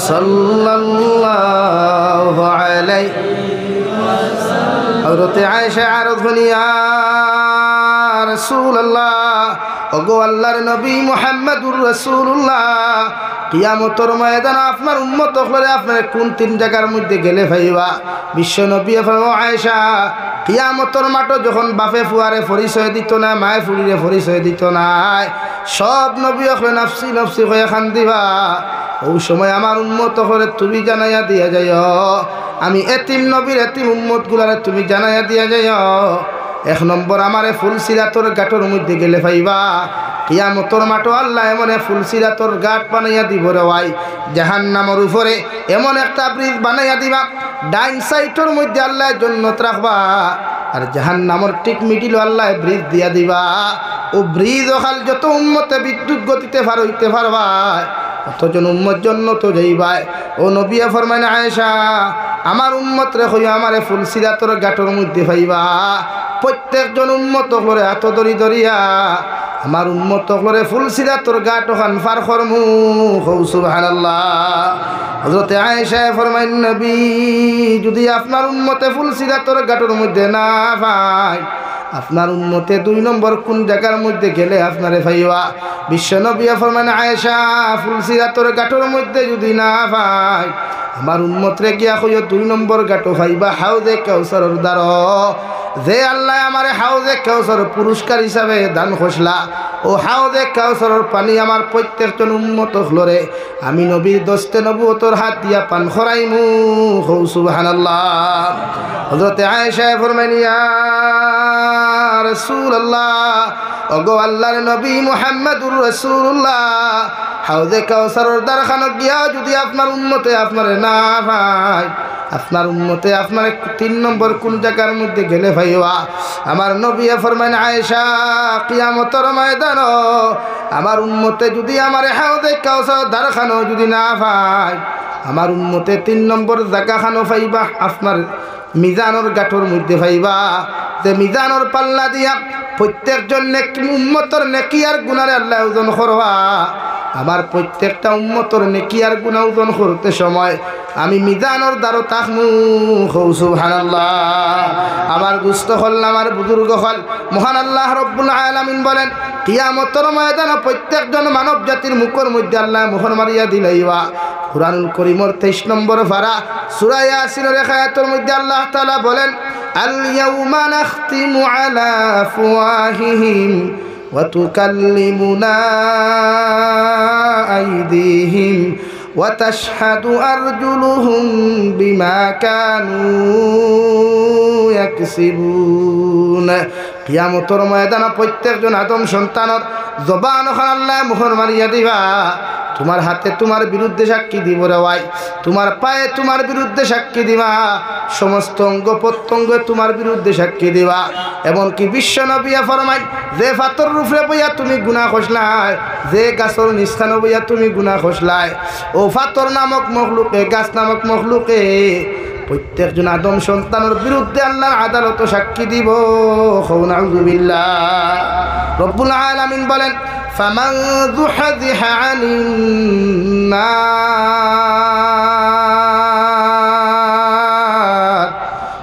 সাল্লাল্লাহু আলাইহি ওয়াসাল্লাম। হযরতে আয়েশা আরজ করিয়া, রাসূলুল্লাহ, ওগো আল্লাহর নবী মুহাম্মদুর রাসূলুল্লাহ, কিয়ামতের ময়দানে আপনার উম্মত হলে আপনার কোন 3 জায়গার মধ্যে গেলে ভাইবা। বিশ্ব নবী ফরমায়, আয়েশা কিয়ামতের মাঠে যখন বাপে ফুয়ারে পরিচয় দিত না, মায়ে ফুরিরে পরিচয় দিত না, সব নবী হলে নফসি নফসি হয়ে খান দিবা, ওই সময় আমার উম্মত হলে তুমি জানাইয়া দিয়া যাই, আমি এতিম নবীর এতিম উম্মত গুলারে তুমি জানাইয়া দিয়া যাই। 1 নম্বর আমারে ফুলসিরাতর গাঁটর মধ্যে গেলে পাইবা, কিয়ামতের মাঠে আল্লাহ এমন ফুলসিরাতর গাঁট বানাইয়া দিব রে ভাই, জাহান্নামের উপরে এমন একটা ব্রিজ বানাইয়া দিবা, ডাইন সাইডের মধ্যে আল্লাহ জান্নাত রাখবা, আর জাহান্নামের ঠিক মিডিল আল্লাহ ব্রিজ দিয়া দিবা। ও ব্রিজ ওখাল যত উম্মতে বিদ্যুৎ গতিতে পার হইতে পারবা, অতজন উম্মত জান্নাত যাইবাই। ও নবী ফরমায়, আয়েশা আমার উম্মত রে হইয়া আমারে ফুলসিরাতর গাঁটর মধ্যে পাইবা, প্রত্যেকজন উম্মত করে এত দরি দরিয়া আমার উম্মত করে ফুলসিরাতর গাঁট ওখান পার করমু। হৌ সুবহানাল্লাহ। হযরতে আয়েশা ফরমাইন, নবী যদি আপনার উম্মতে ফুলসিরাতর গাঁটর মধ্যে না পায়, আপনার উম্মতে 2 নম্বর কোন জায়গার মধ্যে গেলে আপনারে পাইবা। বিশ্ব নবী ফরমাইন, আয়েশা ফুলসিরাতর গাঁটর মধ্যে যদি না পায়, আমার উম্মত রে গিয়া কইও 2 নম্বর গাঁটো পাইবা হাউজে কাউসারের দ্বার। যে আল্লাহ আমারে হাউজে কাউসার পুরস্কার হিসাবে দান খসলা ও হাউজে কাউসারের পানি আমার প্রত্যেকজন উম্মত হলরে আমি নবীর দস্তে নবুয়তর হাত দিয়া পান খরাইমু হৌ সুবহানাল্লাহ। হযরতে আয়েশা ফরমাইলেন ইয়া রাসূলুল্লাহ ওগো আল্লাহর নবী মুহাম্মদুর রাসূলুল্লাহ হাউজে কাউসারের দ্বারখানে গিয়া যদি আপনার উম্মতে আপনারে না পায় আপনার উম্মতে আপনার 3 নম্বর কোন জায়গার মধ্যে গেলে ভাইয়া আমার নবী ফরমান আয়েশা কিয়ামতের ময়দান আমার উম্মতে যদি আমার হাউজে কাউসার দ্বারখানে যদি না পায় আমার উম্মতে 3 নম্বর জায়গাখানো পাইবা আপনার মিজানোর গাঠর মধ্যে পাইবা যে মিজানোর পাল্লা দিয়া প্রত্যেকজন উম্মতর নেকি আর গুনারে আল্লাহ ওজন করবা আমার প্রত্যেকটা উম্মতর নেকি আর গুনাহ ওজন করতে সময় আমি মিজানোর দ্বারো তাকমু সুবহানাল্লাহ। আমার দুস্থ হল আমার বুজুর্গ হল মহান আল্লাহ রব্বুল আলামিন বলেন কিয়ামতের ময়দানে প্রত্যেকজন মানব জাতির মুখের মধ্যে আল্লাহ মোহর মারিয়া দিলাইবা। কুরআনুল কারীমের 23 নম্বর পারা সূরা ইয়াসিনের আয়াতের মধ্যে আল্লাহ তাআলা বলেন আল ইয়াউমা নাখতিমু আলা আফওয়াহিহিম ওয়া তুকাল্লিমুনা আইদিহিম ওয়া তাশহাদু আরজুলুহুম বিমা কানু ইয়াকসিবুন। কিয়ামতের ময়দানে প্রত্যেকজন আদম সন্তানের জবান আল্লাহ মোহর মারিয়া দিবা। তোমার হাতে তোমার বিরুদ্ধে সাক্ষী দিব রে ভাই, তোমার পায়ে তোমার বিরুদ্ধে সাক্ষী দিবা, সমস্ত অঙ্গ প্রত্যঙ্গ তোমার বিরুদ্ধে সাক্ষী দিবা। এমনকি বিশ্ব নবিয়া ফরমাই যে ফাতর রূপে বইয়া তুমি গুনাহ খসলাই, যে গাছর নিস্থান বইয়া তুমি গুনাহ খসলাই, ও ফাতর নামক মখলুকে গাছ নামক মখলুকে প্রত্যেকজন আদম সন্তানের বিরুদ্ধে আল্লাহর আদালত সাক্ষী দিব। নাউযুবিল্লাহ। রব্বুল আলামিন বলেন ফামান যুহযিহা আনিন নার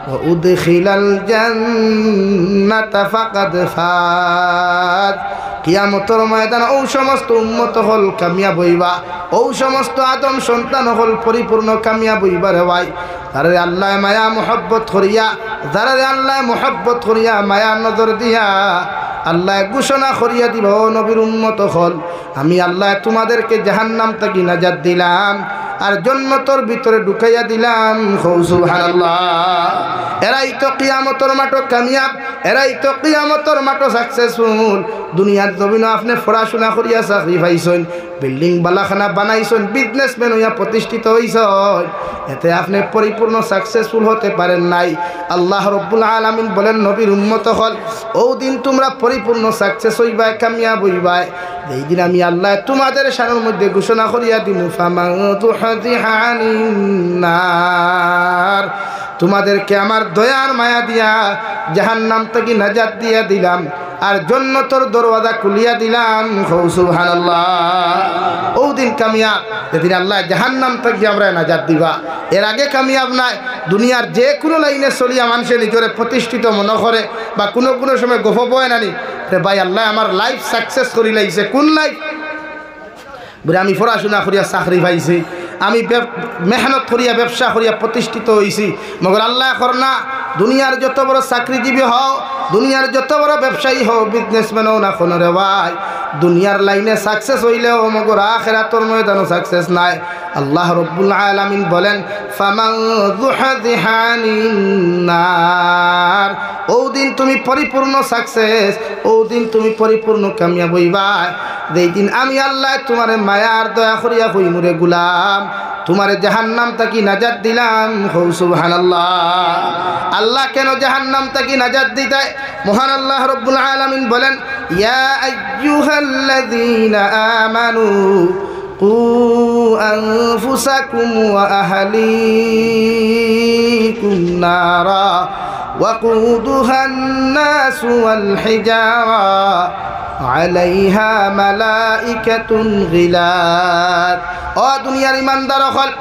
ওয়া উদখিলাল জান্নাতা ফাকাদ ফাজ। কিয়ামতের ময়দানে ও সমস্ত উম্মত হল কামিয়াব হইবা, ও সমস্ত আদম সন্তান হল পরিপূর্ণ কামিয়াব হইবা রে ভাই। যারা আল্লাহ মায়া মোহব্বত করিয়া, যারা আল্লাহ মোহব্বত করিয়া মায়া নজর দিয়া আল্লাহ ঘোষণা করিয়া দিব নবীর উম্মত হল আমি আল্লাহ তোমাদেরকে জাহান্নাম থেকে নাজাত দিলাম আর জান্নাতের ভিতরে ঢুকাইয়া দিলাম। সুবহানাল্লাহ। এরাই তো কিয়ামতের মাঠে কামিয়াব, এরাই তো কিয়ামতের মাঠে সাকসেসফুল। দুনিয়ার জমিনে আপনি পড়াশোনা করিয়া চাকরি পাইছেন, বিল্ডিং বালাখানা বানাইছেন, বিজনেসম্যান হইয়া প্রতিষ্ঠিত হইছেন, এতে আপনি পরিপূর্ণ সাকসেসফুল হতে পারেন নাই। আল্লাহ রব্বুল আলামিন বলেন নবীর উম্মত হল ও দিন তোমরা পরিপূর্ণ সাকসেস হইবা, কামিয়াব হইবা। এই দিন আমি আল্লাহ তোমাদের শানের মধ্যে ঘোষণা করিয়া দিমু ফামান যুহযিহা আনিন নার, তোমাদেরকে আমার দয়ার মায়া দিয়া জাহান্নাম থেকে নাজাত দিয়া দিলাম আর জান্নাতের দরওয়াজা খুলিয়া দিলাম। সুবহানাল্লাহ। ও দিন কামিয়াব যেদিন আল্লাহ জাহান্নাম থেকে আমরা নাজাত দিবা। এর আগে কামিয়াব নাই। দুনিয়ার যে কোনো লাইনে চলিয়া মানুষের নিজরে প্রতিষ্ঠিত মনে করে বা কোনো কোনো সময় গফ বয় নানি রে ভাই আল্লাহ আমার লাইফ সাকসেস করি লাইছে। কোন লাইফ? বলে আমি পড়াশোনা করিয়া চাকরি পাইছি, আমি মেহনত করিয়া ব্যবসা করিয়া প্রতিষ্ঠিত হয়েছি। মগর আল্লাহ করনা দুনিয়ার যত বড় চাকরিজীবী হও, দুনিয়ার যত বড় ব্যবসায়ী হও, বিজনেসম্যান হও না কোনো রে ভাই, দুনিয়ার লাইনে সাকসেস হইলেও মগর আখিরাতের ময়দানে সাকসেস নাই। আল্লাহ রব্বুল আলামিন বলেন ফামান যুহযিহা আনিন নার, ও দিন তুমি পরিপূর্ণ সাকসেস, ও দিন তুমি পরিপূর্ণ কামিয়াব হইবা। যেই দিন আমি আল্লাহ তোমারে মায়ার দয়া করিয়া কইমু রে গুলাম তোমারে জাহান্নাম থেকে নাজাত দিলাম। সুবহানাল্লাহ। আল্লাহ কেন জাহান্নাম থেকে নাজাত দিতে? মহান আল্লাহ রব্বুল আলামিন বলেন ইয়া আইয়ুহাল্লাযীনা আমানু কু আনফুসাকুম ওয়া আহলিকুম নারা ওয়াকুদুহান নাসু ওয়াল হিজারা আলাইহা মালাইকাতুন গিলাদ। ও দুনিয়ার ইমানদার হল,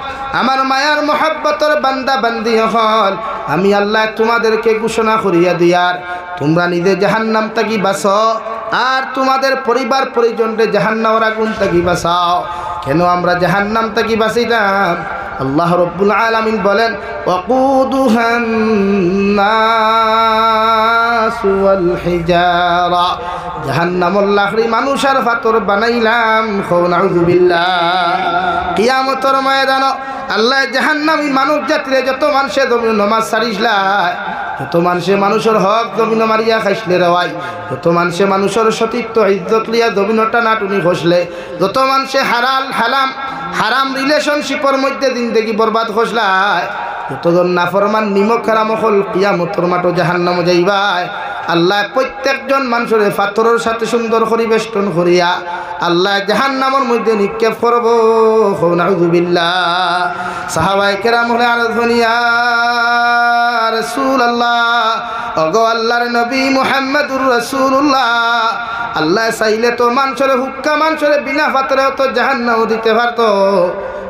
আমার মায়ার মোহাব্বতের বান্দা বান্দি হল, আমি আল্লাহ তোমাদেরকে ঘোষণা করিয়া দিয়ার তোমরা নিজে জাহান্নাম থেকে বাঁচো আর তোমাদের পরিবার পরিজনকে জাহান্নামের আগুন থেকে বাঁচাও। কেন আমরা জাহান্নাম থেকে বাঁচিলাম? আল্লাহ রব্বুল আলামিন বলেন ওয়াকুদুহান নাস ওয়াল হিজারা জাহান্নামুল লাখরি মানুষের ফাতর বানাইলাম নাউযু বিল্লাহ কিয়ামতের ময়দান আল্লাহ জাহান্নামী মানব জাতিরে যত মানুষে জমিন নামাজ ছাড়িসলাই যত মানুষে মানুষের হক জমিন মারিয়া খাইসলে রেওয়াই যত মানুষে মানুষের সতীত্ব ইজ্জত লিয়া জমিন টানাটুনি খসলে যত মানুষে হারাম রিলেশনশিপের মধ্যে জিন্দেগি বরবাদ খসলায় যতজন নাফরমান নিমক হারাম হল কিয়ামতের মাঠে জাহান্নামে যাইবাই আল্লাহ প্রত্যেকজন মানুষের পাথরের সাথে সুন্দর করে বেষ্টন করিয়া আল্লাহ জাহান্নামের মধ্যে নিক্ষেপ করব নাউযু বিল্লাহ সাহাবায়ে কেরাম হলে আরজনিয়া রাসূলুল্লাহ ওগো আল্লাহর নবী মুহাম্মদুর রাসূলুল্লাহ আল্লাহ চাইলে তো মানুষের হুক্কা মানুষের বিনা পাথরেও তো জাহান্নাম দিতে পারতো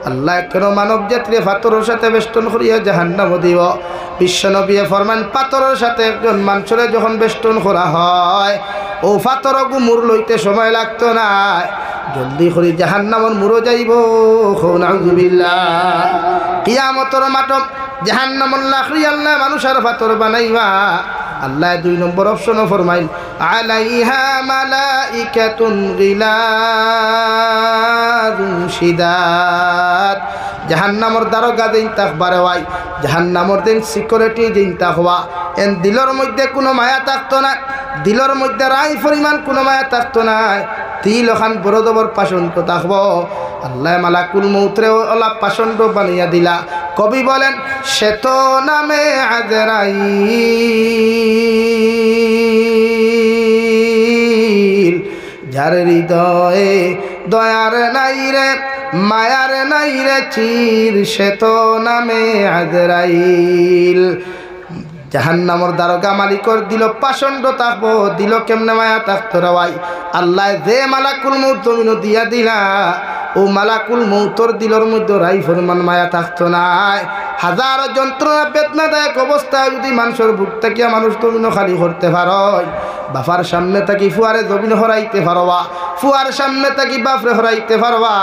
আল্লাহ কেন মানব জাতিরে পাথরের সাথে বেষ্টন করিয়া জাহান্নাম দিব বিশ্বনবী ফরমান পাথরের সাথে একজন মানুষের যখন বেষ্টন করা হয় ও পাথর গুমুর লইতে সময় লাগতো না জলদি করে জাহান্নামের মুরো যাইব নাউযু বিল্লাহ কিয়ামতের মাঠে জাহান্নামুল লাখরি আল্লাহ মানুষের পাথর বানাইবা আল্লাহ 2 নম্বর অপশনও ফরমাইল আলাইহা মালাইকাতুন গিলাযুন শিদাত জাহান্নামের দারোগা দিন তাকবারে ওয়াই জাহান্নামের দিন সিকিউরিটি দিন তাকওয়া এন দিলর মধ্যে কোনো মায়া থাকতো না দিলর মধ্যে রাই পরিমাণ কোনো মায়া থাকতো না তিল ওখান বড় দবর পাশন্ড থাকব আল্লাহ মালাকুল মউতরে ওলা পাশন্ড বানিয়া দিলা কবি বলেন শ্বেত নামে আজরাইল যার হৃদয়ে দয়ার নাই রে মায়ার নাই রে চির শ্বেত নামে আজরাইল জাহান্নামের দারোগা মালিকর দিল পাষণ্ড থাকবো দিল কেমনে মায়া থাকতো রাওয়াই আল্লাহ যে মালাকুল মউত জমিন দিয়া দিলা ও মালাকুল মউতর দিলর মধ্যে রাই পরিমাণ মায়া থাকতো নাই হাজার যন্ত্রণা বেদনাদায়ক অবস্থায় যদি মানুষের বুক থাকিয়া মানুষ জমিন খালি করতে পারয় বাপার সামনে থাকি ফুয়ারে জমিন হরাইতে পারবা ফুয়ার সামনে থাকি বাপরে হরাইতে পারবা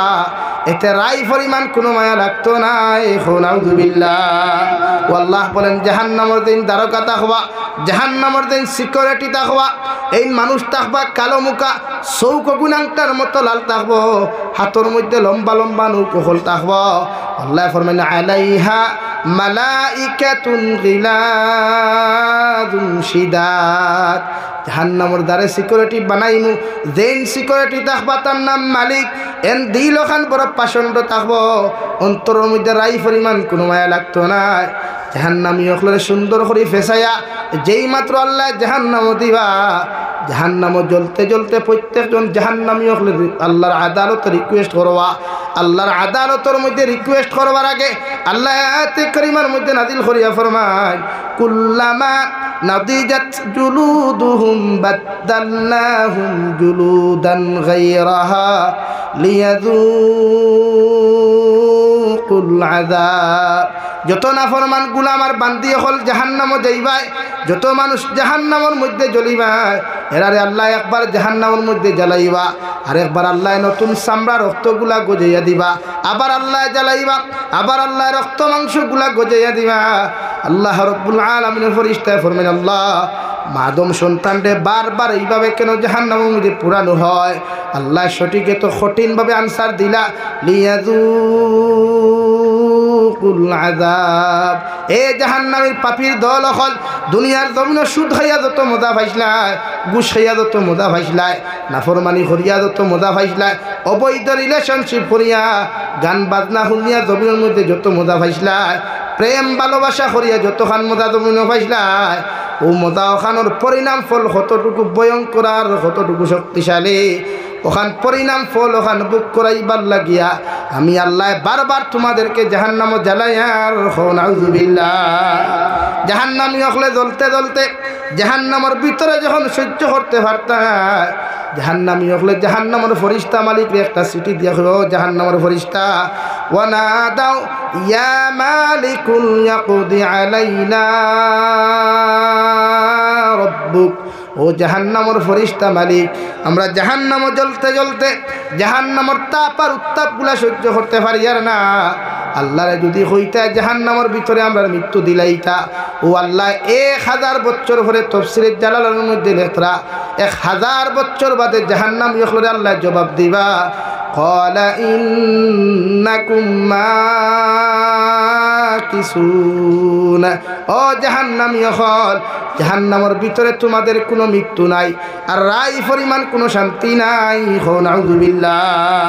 এতে রাই পরিমাণ কোনো মায়া লাগতো নাই নাউযু বিল্লাহ আল্লাহ বলেন জাহান্নামের দিন দারোগা থাকবা জাহান্নামের দিন সিকিউরিটি থাকবা এই মানুষ থাকবা কালো মুখা চৌক গুণাংটার মতো লাল থাকবো হাতর মধ্যে লম্বা লম্বা নৌকোহল থাকবো আল্লাহ ফরমান আলাইহা মালাইকাতুন গিলাযুন শিদাত জাহান্নামের দ্বারে সিকিউরিটি বানাইমু যেন সিকিউরিটি থাকবা তার নাম মালিক এন দিল খান বড় পাষণ্ড থাকবো অন্তরের মধ্যে রাই পরিমাণ কোনো মায়া লাগতো না জাহান্নামী হলে সুন্দর করে ফেসাইয়া যেই মাত্র আল্লাহ জাহান্নাম দিবা জাহান্নাম জ্বলতে জ্বলতে প্রত্যেকজন জাহান্নামী হলে আল্লাহর আদালত রিকোয়েস্ট করবা আল্লাহর আদালতের মধ্যে রিকোয়েস্ট করবার আগে আল্লাহ আয়াতে কারিমার মধ্যে নাজিল করিয়া ফরমায় কুল্লামা নাদিজাত জুলুদুহুম বাদদালনাহুম জুলুদান গায়রাহা লিয়াযুকুল আযাব যত নাফরমান গুলামার বান্দি হল জাহান্নামে যাইবাই যত মানুষ জাহান্নামের মধ্যে জ্বলিবাই এরারে আল্লাহ একবার জাহান্নামের মধ্যে জ্বালাইবা আর একবার আল্লাহ নতুন চামড়া রক্তগুলা গজাইয়া দিবা আবার আল্লাহ জ্বালাইবা আবার আল্লাহ রক্ত মাংসগুলা গজাইয়া দিবা আল্লাহ রব্বুল আলামিনের ফেরেশতা ফরমান আল্লাহ মাদম সন্তানরে বারবার এইভাবে কেন জাহান্নামের মধ্যে পুরানো হয় আল্লাহ সঠিক তো কঠিনভাবে আনসার দিলা লিয়াযুকুল আযাব এ জাহান্নামের পাপীর দল হল দুনিয়ার জমিনে সুদ খাইয়া যত মজা পাইছলাই ঘুষ খাইয়া যত মজা পাইছলাই নাফরমানি করিয়া যত মজা পাইছলাই অবৈধ রিলেশনশিপ করিয়া গান বাজনা শুনিয়া জমিনের মধ্যে যত মজা পাইছলাই প্রেম ভালোবাসা করিয়া যতখান মজা জমিনে পাইছলাই ও মজা ওখানোর পরিণাম ফল কতটুকু ভয়ঙ্কর আর কতটুকু শক্তিশালী ওখান পরিণাম ফল ওখান বুক করাইবার লাগিয়া আমি আল্লাহ বারবার তোমাদেরকে জাহান্নামে জ্বালাই আর নাউযু বিল্লাহ জাহান্নামী হলে জ্বলতে জ্বলতে জাহান্নামের ভিতরে যখন সহ্য করতে পারতা জাহান্নামী হলে জাহান্নামের ফেরেশতা মালিকরে একটা চিঠি দিয়া হলো জাহান্নামের ফেরেশতা ওয়ানাদাউ ইয়া মালিকুল ইয়াকদি আলাইনা রব্বুক ও জাহান্নামর ফরিস্তা মালিক, আমরা জাহান্নামও জ্বলতে জ্বলতে জাহান্নামর তাপ আর উত্তাপগুলা সহ্য করতে পারি আর না। আল্লাহরে যদি হইতা জাহান্নামর ভিতরে আমরা মৃত্যু দিলাইতা, ও আল্লাহ 1000 বছর পরে তাফসীরের জালালার মধ্যে লেখরা 1000 বছর বাদে জাহান্নাম ইখলরে আল্লাহ জবাব দিবা, ক্বালা ইন্নাকুম মাকিসুন। ও জাহান্নাম ইখল, জাহান্নামের ভিতরে তোমাদের কোনো মৃত্যু নাই আর রাই পরিমাণ কোনো শান্তি নাই। নাউযুবিল্লাহ।